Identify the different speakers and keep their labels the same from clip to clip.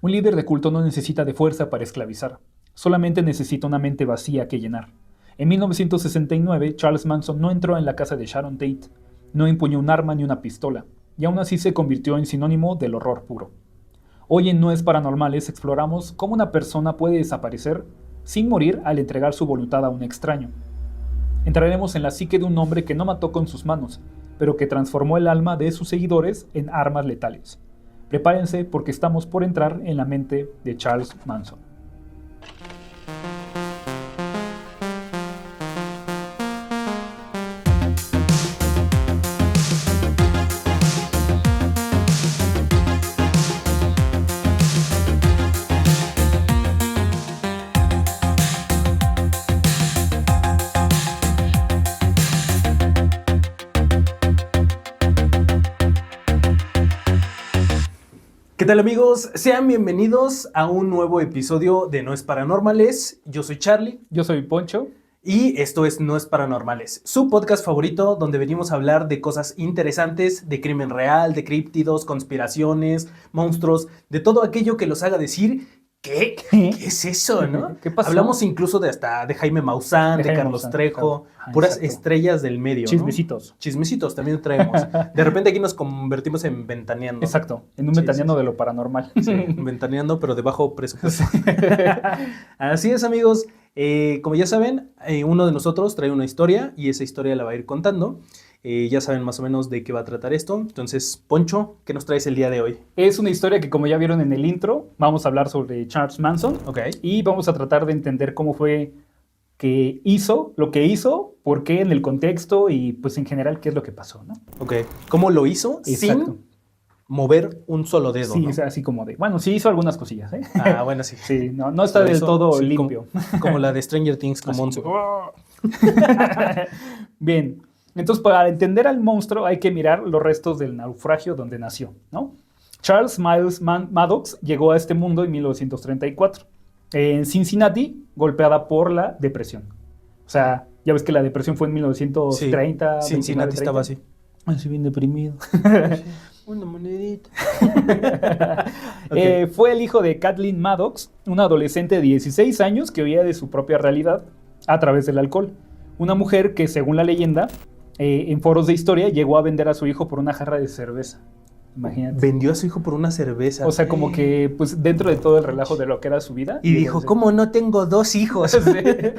Speaker 1: Un líder de culto no necesita de fuerza para esclavizar, solamente necesita una mente vacía que llenar. En 1969, Charles Manson no entró en la casa de Sharon Tate, no empuñó un arma ni una pistola, y aún así se convirtió en sinónimo del horror puro. Hoy en No es Paranormales exploramos cómo una persona puede desaparecer sin morir al entregar su voluntad a un extraño. Entraremos en la psique de un hombre que no mató con sus manos, pero que transformó el alma de sus seguidores en armas letales. Prepárense porque estamos por entrar en la mente de Charles Manson.
Speaker 2: ¿Qué tal, amigos? Sean bienvenidos a un nuevo episodio de No es Paranormales. Yo soy Charlie.
Speaker 1: Yo soy Poncho.
Speaker 2: Y esto es No es Paranormales, su podcast favorito donde venimos a hablar de cosas interesantes, de crimen real, de críptidos, conspiraciones, monstruos, de todo aquello que los haga decir ¿qué? ¿Qué es eso, no?
Speaker 1: ¿Qué pasó?
Speaker 2: Hablamos incluso de Jaime Maussan, de Carlos Trejo,
Speaker 1: claro.
Speaker 2: puras
Speaker 1: Exacto.
Speaker 2: Estrellas del medio,
Speaker 1: Chismecitos.
Speaker 2: ¿no? Chismecitos también traemos. De repente aquí nos convertimos en ventaneando.
Speaker 1: Exacto, en un
Speaker 2: Sí,
Speaker 1: ventaneando
Speaker 2: sí.
Speaker 1: de lo paranormal.
Speaker 2: Sí, ventaneando, pero de bajo presupuesto. Así es, amigos. Como ya saben, uno de nosotros trae una historia y esa historia la va a ir contando. Ya saben más o menos de qué va a tratar esto. Entonces, Poncho, ¿qué nos traes el día de hoy?
Speaker 1: Es una historia que, como ya vieron en el intro, vamos a hablar sobre Charles Manson.
Speaker 2: Ok.
Speaker 1: Y vamos a tratar de entender cómo fue que hizo lo que hizo, por qué en el contexto y pues en general qué es lo que pasó, ¿no?
Speaker 2: Ok. ¿Cómo lo hizo
Speaker 1: Exacto.
Speaker 2: sin mover un solo dedo,
Speaker 1: Sí,
Speaker 2: no?
Speaker 1: o sea, así como de, bueno, sí hizo algunas cosillas, ¿eh?
Speaker 2: Ah, bueno, sí.
Speaker 1: Sí, no está
Speaker 2: Por
Speaker 1: del
Speaker 2: eso,
Speaker 1: todo
Speaker 2: sí,
Speaker 1: limpio.
Speaker 2: Como la de Stranger Things con
Speaker 1: Así
Speaker 2: Monzo.
Speaker 1: como- Bien, entonces para entender al monstruo hay que mirar los restos del naufragio donde nació, ¿no? Charles Miles Maddox llegó a este mundo en 1934, en Cincinnati, golpeada por la depresión. O sea, ya ves que la depresión fue en 1930.
Speaker 2: Sí, Cincinnati
Speaker 1: 29,
Speaker 2: estaba así.
Speaker 1: Así bien deprimido.
Speaker 2: Una monedita.
Speaker 1: Fue el hijo de Kathleen Maddox, una adolescente de 16 años que huía de su propia realidad a través del alcohol. Una mujer que, según la leyenda, en foros de historia, llegó a vender a su hijo por una jarra de cerveza. Imagínate.
Speaker 2: Vendió a su hijo por una cerveza.
Speaker 1: O sea, como que, pues, dentro de todo el relajo de lo que era su vida.
Speaker 2: Y dijo, ¿cómo no tengo dos hijos?
Speaker 1: Sí.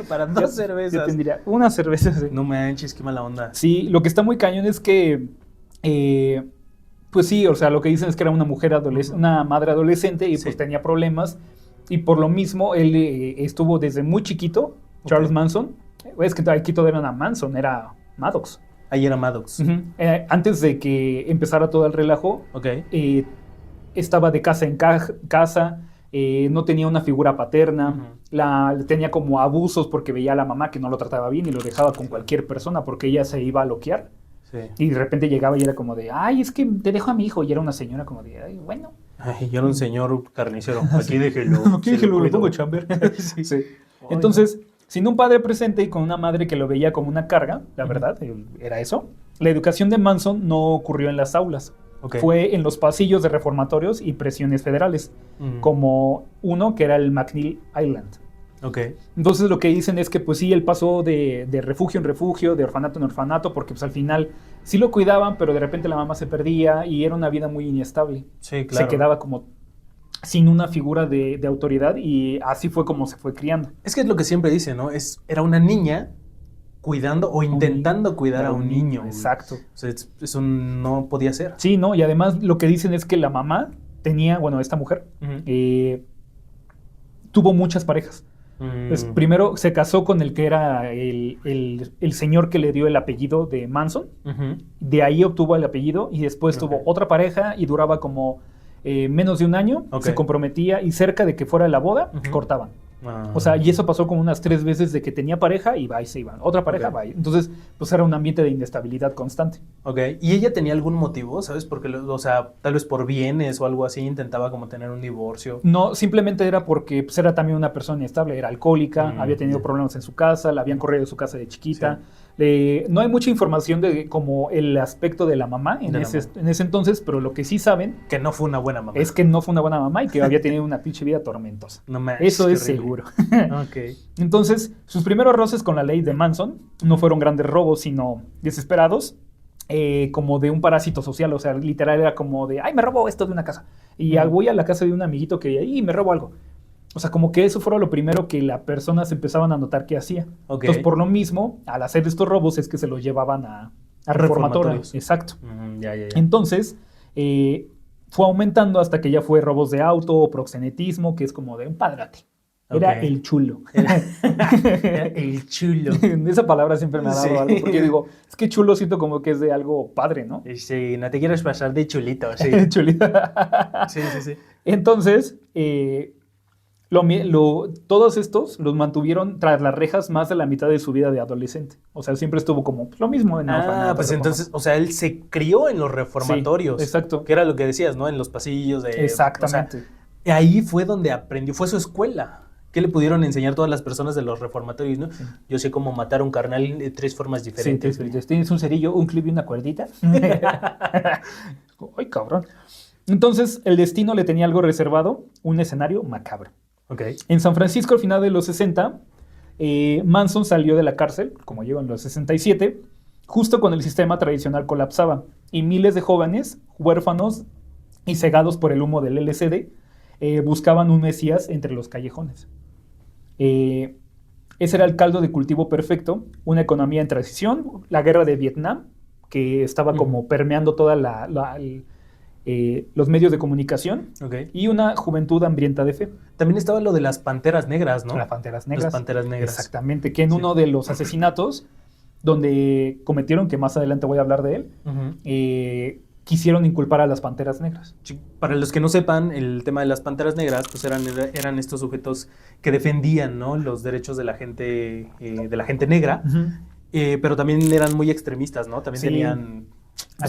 Speaker 2: Para
Speaker 1: Yo
Speaker 2: dos cervezas.
Speaker 1: tendría una cerveza. Sí.
Speaker 2: No manches, qué mala onda.
Speaker 1: Sí, lo que está muy cañón es que, pues sí, o sea, lo que dicen es que era una mujer una madre adolescente y pues
Speaker 2: Sí.
Speaker 1: tenía problemas. Y por lo mismo, él estuvo desde muy chiquito, Charles Manson. Es que aquí todo era una Manson, era Maddox.
Speaker 2: Ahí era Maddox.
Speaker 1: Antes de que empezara todo el relajo,
Speaker 2: Ok.
Speaker 1: estaba de casa en casa, no tenía una figura paterna, tenía como abusos porque veía a la mamá que no lo trataba bien y lo dejaba con cualquier persona porque ella se iba a loquear.
Speaker 2: Sí.
Speaker 1: Y de repente llegaba y era como de, ay, es que te dejo a mi hijo. Y era una señora como de, ay, bueno.
Speaker 2: Ay, yo era un señor carnicero. Aquí déjelo.
Speaker 1: Aquí déjelo, lo pongo a chamber.
Speaker 2: Sí.
Speaker 1: Sí. Entonces, sin un padre presente y con una madre que lo veía como una carga, la verdad, era eso. La educación de Manson no ocurrió en las aulas.
Speaker 2: Ok.
Speaker 1: Fue en los pasillos de reformatorios y prisiones federales, como uno que era el McNeil Island.
Speaker 2: Ok.
Speaker 1: Entonces lo que dicen es que pues sí, él pasó de refugio en refugio, de orfanato en orfanato, porque pues al final sí lo cuidaban, pero de repente la mamá se perdía y era una vida muy inestable.
Speaker 2: Sí, claro.
Speaker 1: Se quedaba como sin una figura de autoridad y así fue como se fue criando.
Speaker 2: Es que es lo que siempre dice, ¿no? Era una niña cuidando o intentando cuidar a un niño.
Speaker 1: Exacto.
Speaker 2: O sea, eso no podía ser.
Speaker 1: Sí, ¿no? Y además lo que dicen es que la mamá tenía, bueno, esta mujer, tuvo muchas parejas. Primero se casó con el que era el señor que le dio el apellido de Manson. De ahí obtuvo el apellido y después tuvo otra pareja y duraba como menos de un año. Se comprometía y cerca de que fuera la boda, cortaban. O sea, y eso pasó como unas 3 veces de que tenía pareja y va y se iban. Otra pareja, va. Entonces, pues era un ambiente de inestabilidad constante.
Speaker 2: Ok. ¿Y ella tenía algún motivo, sabes? Porque, o sea, tal vez por bienes o algo así, intentaba como tener un divorcio.
Speaker 1: No, simplemente era porque pues, era también una persona inestable, era alcohólica, había tenido problemas en su casa, la habían corrido de su casa de chiquita. No hay mucha información de como el aspecto de la mamá en ese entonces, pero lo que sí saben
Speaker 2: que no fue una buena mamá.
Speaker 1: Es que no fue una buena mamá y que había tenido una pinche vida tormentosa.
Speaker 2: No manches,
Speaker 1: eso es
Speaker 2: horrible.
Speaker 1: seguro.
Speaker 2: Okay.
Speaker 1: Entonces, sus primeros roces con la ley de Manson no fueron grandes robos, sino desesperados, como de un parásito social. O sea, literal era como de, ay, me robo esto de una casa. Y voy a la casa de un amiguito que ahí me robo algo. O sea, como que eso fue lo primero que las personas empezaban a notar que hacía.
Speaker 2: Okay.
Speaker 1: Entonces, por lo mismo, al hacer estos robos es que se los llevaban a reformatorios. Exacto.
Speaker 2: Ya.
Speaker 1: Entonces, fue aumentando hasta que ya fue robos de auto o proxenetismo, que es como de un padrote. Era el chulo.
Speaker 2: Era el chulo.
Speaker 1: Esa palabra siempre me ha dado algo, porque digo, es que chulo siento como que es de algo padre, ¿no?
Speaker 2: Sí, no te quieres pasar de chulito, sí.
Speaker 1: Chulito.
Speaker 2: Sí.
Speaker 1: Entonces, todos estos los mantuvieron tras las rejas más de la mitad de su vida de adolescente. O sea, siempre estuvo como lo mismo.
Speaker 2: Pues entonces, o sea, él se crió en los reformatorios.
Speaker 1: Sí, exacto.
Speaker 2: Que era lo que decías, ¿no? En los pasillos de...
Speaker 1: Exactamente.
Speaker 2: O sea, ahí fue donde aprendió, fue su escuela. ¿Qué le pudieron enseñar todas las personas de los reformatorios, no? Sí. Yo sé cómo matar a un carnal de 3 formas diferentes.
Speaker 1: Sí, 3 formas. Tienes un cerillo, un clip y una cuerdita. Ay, cabrón. Entonces, el destino le tenía algo reservado, un escenario macabro.
Speaker 2: Okay.
Speaker 1: En San Francisco, al final de los 60, Manson salió de la cárcel, como llegó en los 67, justo cuando el sistema tradicional colapsaba y miles de jóvenes, huérfanos y cegados por el humo del LSD, buscaban un mesías entre los callejones. Ese era el caldo de cultivo perfecto, una economía en transición, la guerra de Vietnam, que estaba como permeando toda los medios de comunicación, y una juventud hambrienta de fe.
Speaker 2: También estaba lo de las panteras negras, ¿no?
Speaker 1: Las panteras negras.
Speaker 2: Las panteras negras.
Speaker 1: Exactamente, que en uno de los asesinatos donde cometieron, que más adelante voy a hablar de él, quisieron inculpar a las panteras negras.
Speaker 2: Sí, para los que no sepan, el tema de las panteras negras, pues eran estos sujetos que defendían, ¿no? Los derechos de la gente negra, pero también eran muy extremistas, ¿no? También tenían...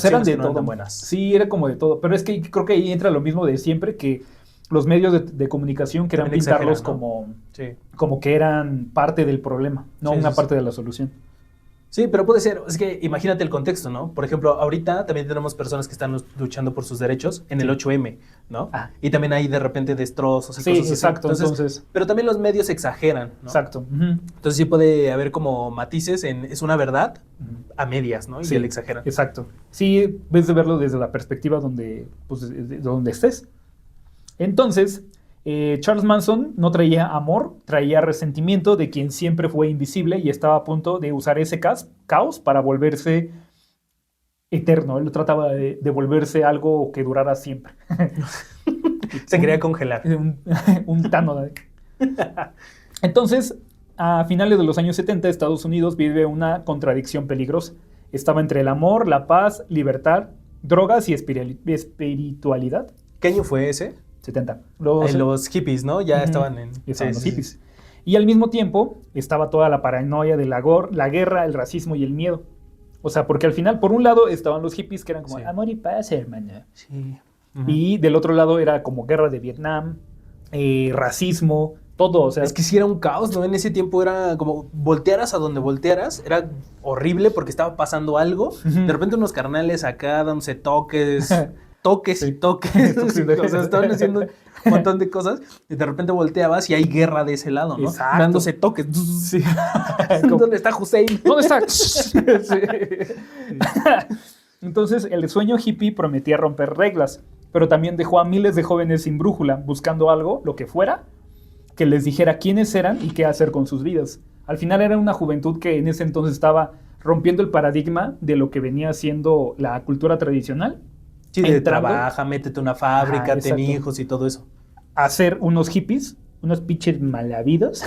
Speaker 1: eran de todo. Buenas. Sí, era como de todo. Pero es que creo que ahí entra lo mismo de siempre, que los medios de comunicación querían pintarlos, ¿no? como que eran parte del problema, no una parte de la solución.
Speaker 2: Sí, pero puede ser, es que imagínate el contexto, ¿no? Por ejemplo, ahorita también tenemos personas que están luchando por sus derechos en el 8M, ¿no? Y también hay de repente destrozos y cosas así.
Speaker 1: Exacto. Entonces,
Speaker 2: pero también los medios exageran, ¿no?
Speaker 1: Exacto.
Speaker 2: Entonces sí puede haber como matices es una verdad a medias, ¿no? Y él exagera.
Speaker 1: Exacto. Sí, ves de verlo desde la perspectiva donde estés. Entonces, Charles Manson no traía amor, traía resentimiento de quien siempre fue invisible y estaba a punto de usar ese caos para volverse eterno. Él trataba de volverse algo que durara siempre.
Speaker 2: Se quería congelar.
Speaker 1: Un Thanos. Entonces, a finales de los años 70, Estados Unidos vive una contradicción peligrosa. Estaba entre el amor, la paz, libertad, drogas y espiritualidad.
Speaker 2: ¿Qué año fue ese?
Speaker 1: 70.
Speaker 2: Los hippies, ¿no? Ya estaban en...
Speaker 1: Estaban los hippies. Y al mismo tiempo estaba toda la paranoia de la guerra, el racismo y el miedo. O sea, porque al final, por un lado, estaban los hippies que eran como amor y paz, hermano.
Speaker 2: Sí.
Speaker 1: Y del otro lado era como guerra de Vietnam, racismo, todo. O sea,
Speaker 2: es que sí era un caos, ¿no? En ese tiempo era como voltearas a donde voltearas, era horrible porque estaba pasando algo. De repente unos carnales acá dándose toques... toques y toques, o sea, estaban haciendo un montón de cosas y de repente volteabas y hay guerra de ese lado, ¿no?
Speaker 1: Exacto.
Speaker 2: Dándose toques. Sí. ¿Dónde está Hussein?
Speaker 1: ¿Dónde está? Entonces, el sueño hippie prometía romper reglas, pero también dejó a miles de jóvenes sin brújula, buscando algo, lo que fuera, que les dijera quiénes eran y qué hacer con sus vidas. Al final era una juventud que en ese entonces estaba rompiendo el paradigma de lo que venía siendo la cultura tradicional.
Speaker 2: Sí, de trabaja, métete a una fábrica, ten hijos y todo eso.
Speaker 1: Hacer unos hippies, unos pinches malavidos.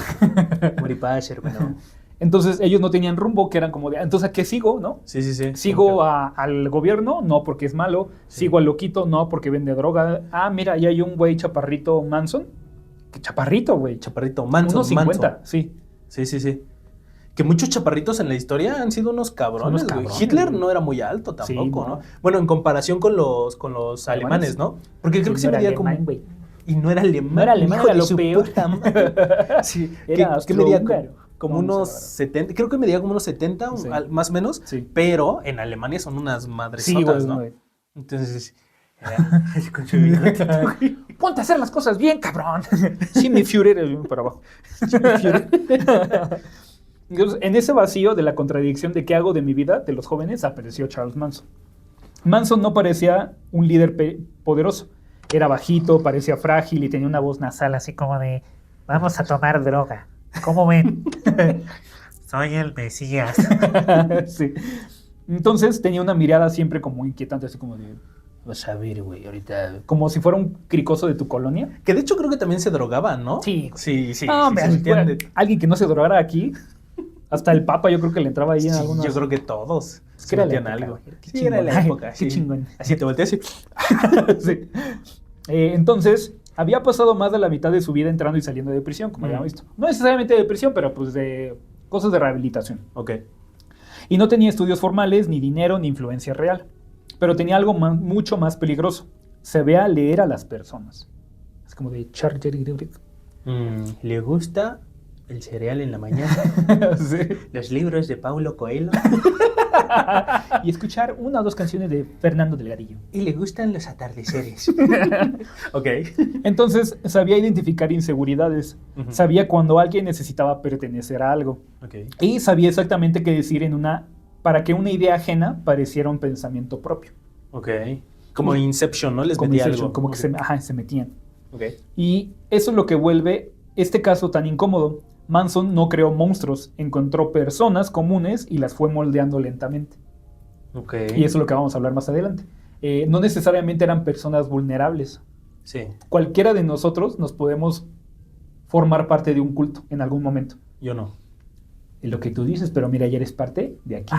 Speaker 2: Moripache, hermano.
Speaker 1: Entonces ellos no tenían rumbo, que eran como de, entonces ¿a qué sigo, no?
Speaker 2: Sí.
Speaker 1: ¿Sigo al gobierno? No, porque es malo. Sí. ¿Sigo al loquito? No, porque vende droga. Ah, mira, ya hay un güey chaparrito Manson. ¿Qué chaparrito, güey?
Speaker 2: Chaparrito Manson.
Speaker 1: Unos 50, sí.
Speaker 2: Sí. Que muchos chaparritos en la historia han sido unos cabrones, güey. Hitler no era muy alto tampoco, ¿no? Bueno, en comparación con los alemanes, ¿no? Porque creo que se medía como... Y no era alemán.
Speaker 1: No era alemán, era lo peor.
Speaker 2: Sí.
Speaker 1: Era
Speaker 2: que medía como
Speaker 1: No, no
Speaker 2: unos
Speaker 1: sé, la verdad.
Speaker 2: 70, creo que medía como unos 70,
Speaker 1: Sí.
Speaker 2: más o menos,
Speaker 1: Sí.
Speaker 2: pero en Alemania son unas madresotas,
Speaker 1: Sí, güey,
Speaker 2: ¿no?
Speaker 1: güey.
Speaker 2: Entonces, con su bigotito, güey.
Speaker 1: Ponte a hacer las cosas bien, cabrón. Sí, mi Führer, para abajo. Sí, mi Führer. Entonces, en ese vacío de la contradicción de qué hago de mi vida, de los jóvenes, apareció Charles Manson. Manson no parecía un líder poderoso. Era bajito, parecía frágil y tenía una voz nasal así como de: vamos a tomar droga. ¿Cómo ven?
Speaker 3: Soy el Mesías.
Speaker 1: Sí. Entonces tenía una mirada siempre como inquietante, así como de: vas a ver, güey, ahorita. Como si fuera un cricoso de tu colonia.
Speaker 2: Que de hecho creo que también se drogaban, ¿no?
Speaker 1: Sí.
Speaker 2: Sí,
Speaker 1: No, hombre,
Speaker 2: se metían de-
Speaker 1: alguien que no se drogara aquí, hasta el Papa yo creo que le entraba ahí en
Speaker 2: Sí,
Speaker 1: algunos.
Speaker 2: yo creo que todos
Speaker 1: Es
Speaker 2: se
Speaker 1: que era la
Speaker 2: metían
Speaker 1: época,
Speaker 2: algo.
Speaker 1: güey. Qué
Speaker 2: Sí, era
Speaker 1: chingón.
Speaker 2: la época,
Speaker 1: Qué
Speaker 2: sí.
Speaker 1: chingón.
Speaker 2: Así te volteas y...
Speaker 1: Sí. Entonces, había pasado más de la mitad de su vida entrando y saliendo de prisión, como ya hemos visto. No necesariamente de prisión, pero pues de cosas de rehabilitación.
Speaker 2: Ok.
Speaker 1: Y no tenía estudios formales, ni dinero, ni influencia real. Pero tenía algo mucho más peligroso. Se ve a leer a las personas. Es como de...
Speaker 2: ¿Le gusta el cereal en la mañana?
Speaker 1: Sí.
Speaker 2: ¿Los libros de Paulo Coelho?
Speaker 1: Y escuchar una o dos canciones de Fernando Delgadillo.
Speaker 2: ¿Y le gustan los atardeceres? Ok.
Speaker 1: Entonces, sabía identificar inseguridades.
Speaker 2: Ujú.
Speaker 1: Sabía cuando alguien necesitaba pertenecer a algo.
Speaker 2: Ok.
Speaker 1: Y sabía exactamente qué decir para que una idea ajena pareciera un pensamiento propio.
Speaker 2: Ok. Como Inception, ¿no? Les
Speaker 1: Como
Speaker 2: metía
Speaker 1: Inception,
Speaker 2: algo.
Speaker 1: como
Speaker 2: Ok.
Speaker 1: que se metían.
Speaker 2: Ok.
Speaker 1: Y eso es lo que vuelve este caso tan incómodo. Manson no creó monstruos, encontró personas comunes y las fue moldeando lentamente.
Speaker 2: Ok.
Speaker 1: Y eso es lo que vamos a hablar más adelante. No necesariamente eran personas vulnerables.
Speaker 2: Sí.
Speaker 1: Cualquiera de nosotros nos podemos formar parte de un culto en algún momento.
Speaker 2: Yo no.
Speaker 1: Es lo que tú dices, pero mira, ya eres parte de aquí.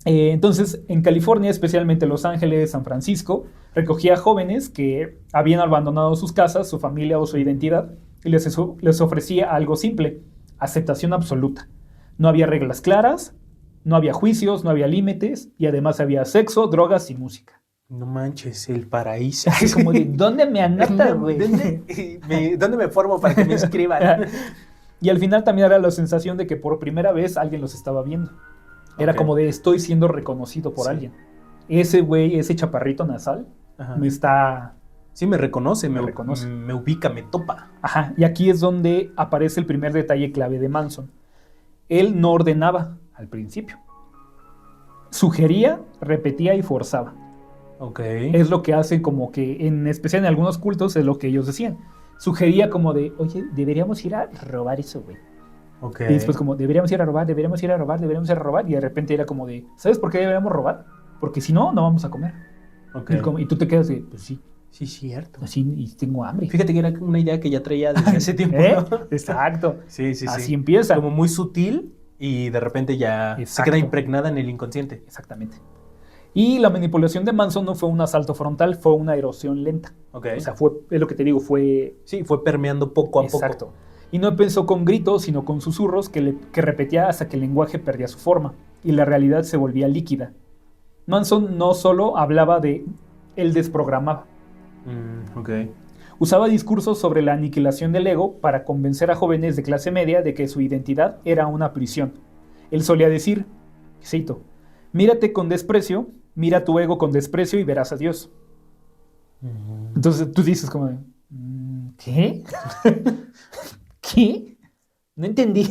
Speaker 1: Entonces, en California, especialmente Los Ángeles, San Francisco, recogía jóvenes que habían abandonado sus casas, su familia o su identidad, y les ofrecía algo simple: aceptación absoluta. No había reglas claras, no había juicios, no había límites, y además había sexo, drogas y música.
Speaker 2: No manches, el paraíso.
Speaker 1: Así como de, ¿dónde me anotas, güey?
Speaker 2: ¿Dónde me formo para que me inscriban?
Speaker 1: Y al final también era la sensación de que por primera vez alguien los estaba viendo. Era
Speaker 2: Ok.
Speaker 1: como de, estoy siendo reconocido por
Speaker 2: Sí.
Speaker 1: alguien. Ese güey, ese chaparrito nasal,
Speaker 2: Ajá.
Speaker 1: me está...
Speaker 2: Sí, me reconoce,
Speaker 1: Me
Speaker 2: me
Speaker 1: reconoce.
Speaker 2: me ubica, me topa.
Speaker 1: Ajá, y aquí es donde aparece el primer detalle clave de Manson. Él no ordenaba al principio. Sugería, repetía y forzaba.
Speaker 2: Ok.
Speaker 1: Es lo que hace como que, en especial en algunos cultos, es lo que ellos decían. Sugería como de, oye, deberíamos ir a robar eso, güey.
Speaker 2: Ok.
Speaker 1: Y después como, deberíamos ir a robar, deberíamos ir a robar, deberíamos ir a robar. Y de repente era como de, ¿sabes por qué deberíamos robar? Porque si no, no vamos a comer.
Speaker 2: Ok.
Speaker 1: Y tú te quedas de, pues sí,
Speaker 2: Sí, cierto.
Speaker 1: así y tengo hambre.
Speaker 2: Fíjate que era una idea que ya traía desde hace tiempo,
Speaker 1: ¿Eh?
Speaker 2: ¿no?
Speaker 1: Exacto.
Speaker 2: Sí, sí, sí.
Speaker 1: Así empieza.
Speaker 2: Como muy sutil y de repente ya se
Speaker 1: Exacto.
Speaker 2: queda impregnada en el inconsciente.
Speaker 1: Exactamente. Y la manipulación de Manson no fue un asalto frontal, fue una erosión lenta.
Speaker 2: Ok.
Speaker 1: O sea, es lo que te digo, fue...
Speaker 2: Sí, fue permeando poco a
Speaker 1: Exacto.
Speaker 2: poco.
Speaker 1: Y no empezó con gritos, sino con susurros que repetía hasta que el lenguaje perdía su forma y la realidad se volvía líquida. Manson no solo hablaba de... Él desprogramaba.
Speaker 2: Ok.
Speaker 1: Usaba discursos sobre la aniquilación del ego para convencer a jóvenes de clase media de que su identidad era una prisión. Él solía decir, cito, mírate con desprecio, mira tu ego con desprecio y verás a Dios. Entonces tú dices como de, ¿qué? ¿Qué? No entendí.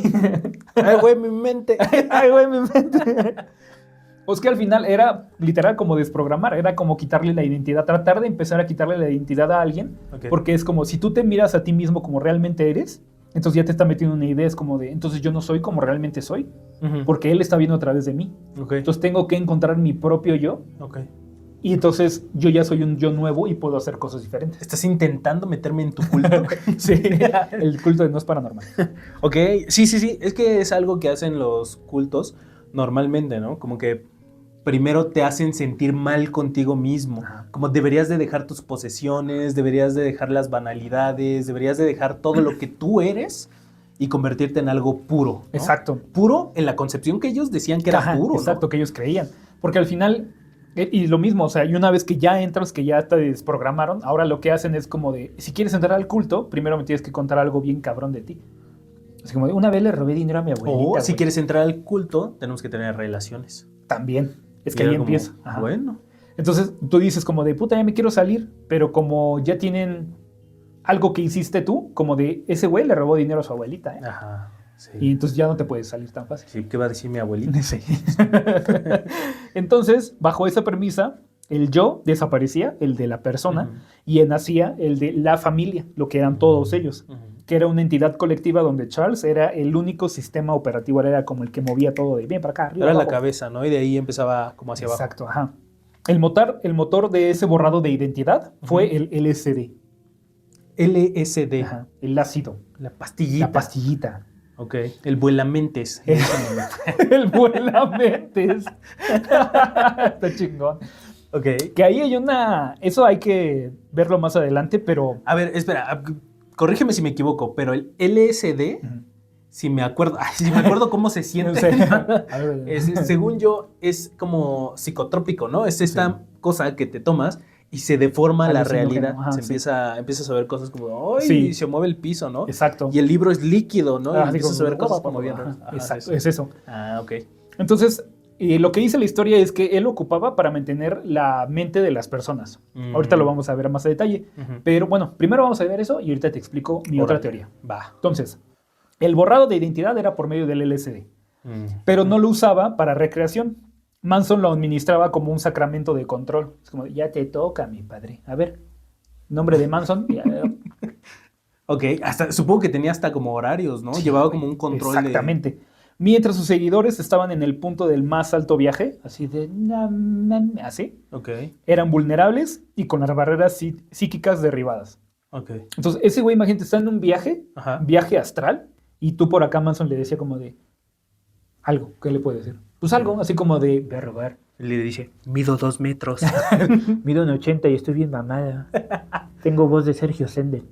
Speaker 2: Ay, güey, mi mente.
Speaker 1: Ay, güey, mi mente. Pues que al final era literal como desprogramar, era como quitarle la identidad, tratar de empezar a quitarle la identidad a alguien,
Speaker 2: Ok.
Speaker 1: porque es como si tú te miras a ti mismo como realmente eres, entonces ya te está metiendo una idea, es como de, entonces yo no soy como realmente soy,
Speaker 2: Ujú.
Speaker 1: porque él está viendo a través de mí.
Speaker 2: Ok.
Speaker 1: Entonces tengo que encontrar mi propio yo,
Speaker 2: Ok.
Speaker 1: y entonces yo ya soy un yo nuevo y puedo hacer cosas diferentes.
Speaker 2: ¿Estás intentando meterme en tu culto?
Speaker 1: Sí, el culto de no es paranormal.
Speaker 2: Ok, sí, sí, sí. Es que es algo que hacen los cultos normalmente, ¿no? Como que primero te hacen sentir mal contigo mismo.
Speaker 1: Ajá.
Speaker 2: Como deberías de dejar tus posesiones, deberías de dejar las banalidades, deberías de dejar todo lo que tú eres y convertirte en algo puro, ¿no?
Speaker 1: Exacto.
Speaker 2: Puro en la concepción que ellos decían que era
Speaker 1: Ajá,
Speaker 2: puro, ¿no?
Speaker 1: exacto, que ellos creían. Porque al final, Y lo mismo, o sea, y una vez que ya entras, que ya te desprogramaron, ahora lo que hacen es como de, si quieres entrar al culto, primero me tienes que contar algo bien cabrón de ti. Así como de, una vez le robé dinero a mi abuelita.
Speaker 2: O si
Speaker 1: güey.
Speaker 2: quieres entrar al culto, tenemos que tener relaciones.
Speaker 1: También. Es
Speaker 2: Y
Speaker 1: que ahí
Speaker 2: era como,
Speaker 1: empieza. Ajá.
Speaker 2: Bueno.
Speaker 1: Entonces tú dices como de, puta, ya me quiero salir, pero como ya tienen algo que hiciste tú, como de, ese güey le robó dinero a su abuelita, ¿eh?
Speaker 2: Ajá. Sí.
Speaker 1: Y entonces ya no te puedes salir tan fácil.
Speaker 2: Sí, ¿qué va a decir mi abuelita?
Speaker 1: Sí. Entonces, bajo esa premisa, el yo desaparecía, el de la persona,
Speaker 2: Ujú.
Speaker 1: y nacía el de la familia, lo que eran todos ellos,
Speaker 2: Ujú.
Speaker 1: que era una entidad colectiva donde Charles era el único sistema operativo, era como el que movía todo de bien para acá, arriba,
Speaker 2: Era la
Speaker 1: abajo.
Speaker 2: cabeza, ¿no? Y de ahí empezaba como hacia abajo.
Speaker 1: Exacto, ajá. El motor de ese borrado de identidad fue
Speaker 2: Ujú.
Speaker 1: el LSD,
Speaker 2: LSD.
Speaker 1: ajá, el ácido,
Speaker 2: La pastillita.
Speaker 1: la pastillita.
Speaker 2: Ok. El vuelamentes.
Speaker 1: El vuelamentes. Está chingón.
Speaker 2: Ok.
Speaker 1: Que ahí hay una... Eso hay que verlo más adelante, pero...
Speaker 2: A ver, espera. Corrígeme si me equivoco, pero el LSD,
Speaker 1: Ujú.
Speaker 2: si me acuerdo, si me acuerdo cómo se
Speaker 1: No
Speaker 2: siente,
Speaker 1: sé. A ver.
Speaker 2: según yo, es como psicotrópico, ¿no? Es esta cosa que te tomas y se deforma la
Speaker 1: Alucinógeno,
Speaker 2: realidad.
Speaker 1: ajá,
Speaker 2: Se
Speaker 1: sí.
Speaker 2: empiezas a ver cosas como, ¡ay!
Speaker 1: Sí.
Speaker 2: Se mueve el piso, ¿no?
Speaker 1: Exacto.
Speaker 2: Y el libro es líquido, ¿no? Y
Speaker 1: Ah,
Speaker 2: empiezas a ver
Speaker 1: digo,
Speaker 2: cosas como bien
Speaker 1: ajá,
Speaker 2: raras. Ajá,
Speaker 1: exacto,
Speaker 2: sí.
Speaker 1: es eso.
Speaker 2: Ah, ok.
Speaker 1: Entonces, lo que dice la historia es que él ocupaba para mantener la mente de las personas. Ahorita lo vamos a ver más a detalle.
Speaker 2: Ujú.
Speaker 1: Pero bueno, primero vamos a ver eso y ahorita te explico mi otra
Speaker 2: Órale.
Speaker 1: teoría.
Speaker 2: Va.
Speaker 1: Entonces, el borrado de identidad era por medio del LSD,
Speaker 2: Mm.
Speaker 1: pero no lo usaba para recreación. Manson lo administraba como un sacramento de control. Es como, ya te toca, mi padre. A ver, nombre de Manson. Ya,
Speaker 2: Ok, supongo que tenía hasta como horarios, ¿no? Llevaba como un control
Speaker 1: exactamente. Mientras sus seguidores estaban en el punto del más alto viaje, así de... así,
Speaker 2: de... Ok,
Speaker 1: eran vulnerables y con las barreras psíquicas derribadas.
Speaker 2: ok.
Speaker 1: Entonces, ese güey, imagínate, está en un
Speaker 2: Ajá.
Speaker 1: viaje astral, y tú por acá, Manson, le decía como de... Algo, ¿qué le puede decir? Pues algo, así como de... Voy a robar.
Speaker 3: Le dice, mido 2 metros.
Speaker 1: Mido un 80 y estoy bien mamada. Tengo voz de Sergio Sendel.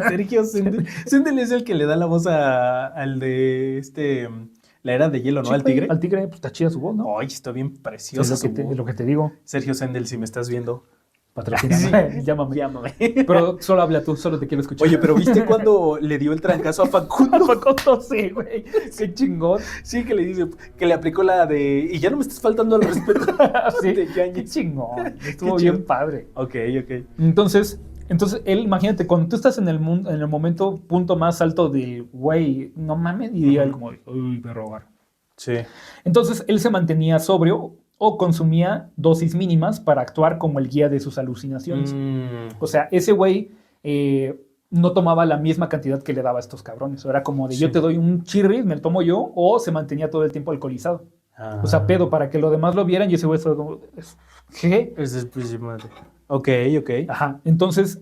Speaker 2: Sergio Sendel. Sendel es el que le da la voz al de la era de hielo, ¿no?
Speaker 1: Sí,
Speaker 2: Al
Speaker 1: güey,
Speaker 2: tigre.
Speaker 1: Al tigre, pues está chida su voz, ¿no?
Speaker 2: Ay, está bien
Speaker 1: Sí,
Speaker 2: preciosa
Speaker 1: es lo,
Speaker 2: su
Speaker 1: que te,
Speaker 2: voz.
Speaker 1: es lo que te digo.
Speaker 2: Sergio Sendel, si me estás viendo.
Speaker 1: Patrocíname, llámame.
Speaker 2: Llámame.
Speaker 1: Pero solo habla tú, solo te quiero escuchar.
Speaker 2: Oye, pero ¿viste cuando le dio el trancazo a Facundo?
Speaker 1: Facundo, sí, güey. Qué chingón.
Speaker 2: Sí, que le dice, que le aplicó la de, y ya no me estás faltando al respeto.
Speaker 1: Sí,
Speaker 2: De
Speaker 1: qué
Speaker 2: Yañez.
Speaker 1: chingón. Estuvo
Speaker 2: Qué chido.
Speaker 1: bien padre.
Speaker 2: Ok, ok.
Speaker 1: Entonces, él, imagínate, cuando tú estás en el momento, punto más alto del güey, no mames, y diga él como, uy, voy a robar.
Speaker 2: Sí.
Speaker 1: Entonces, él se mantenía sobrio o consumía dosis mínimas para actuar como el guía de sus alucinaciones. O sea, ese güey no tomaba la misma cantidad que le daba a estos cabrones. Era como de,
Speaker 2: Sí.
Speaker 1: yo te doy un chirri, me lo tomo yo, o se mantenía todo el tiempo alcoholizado. O sea, pedo, para que los demás lo vieran y ese güey estaba como, ¿qué?
Speaker 2: Es después. Ok, ok.
Speaker 1: Ajá, entonces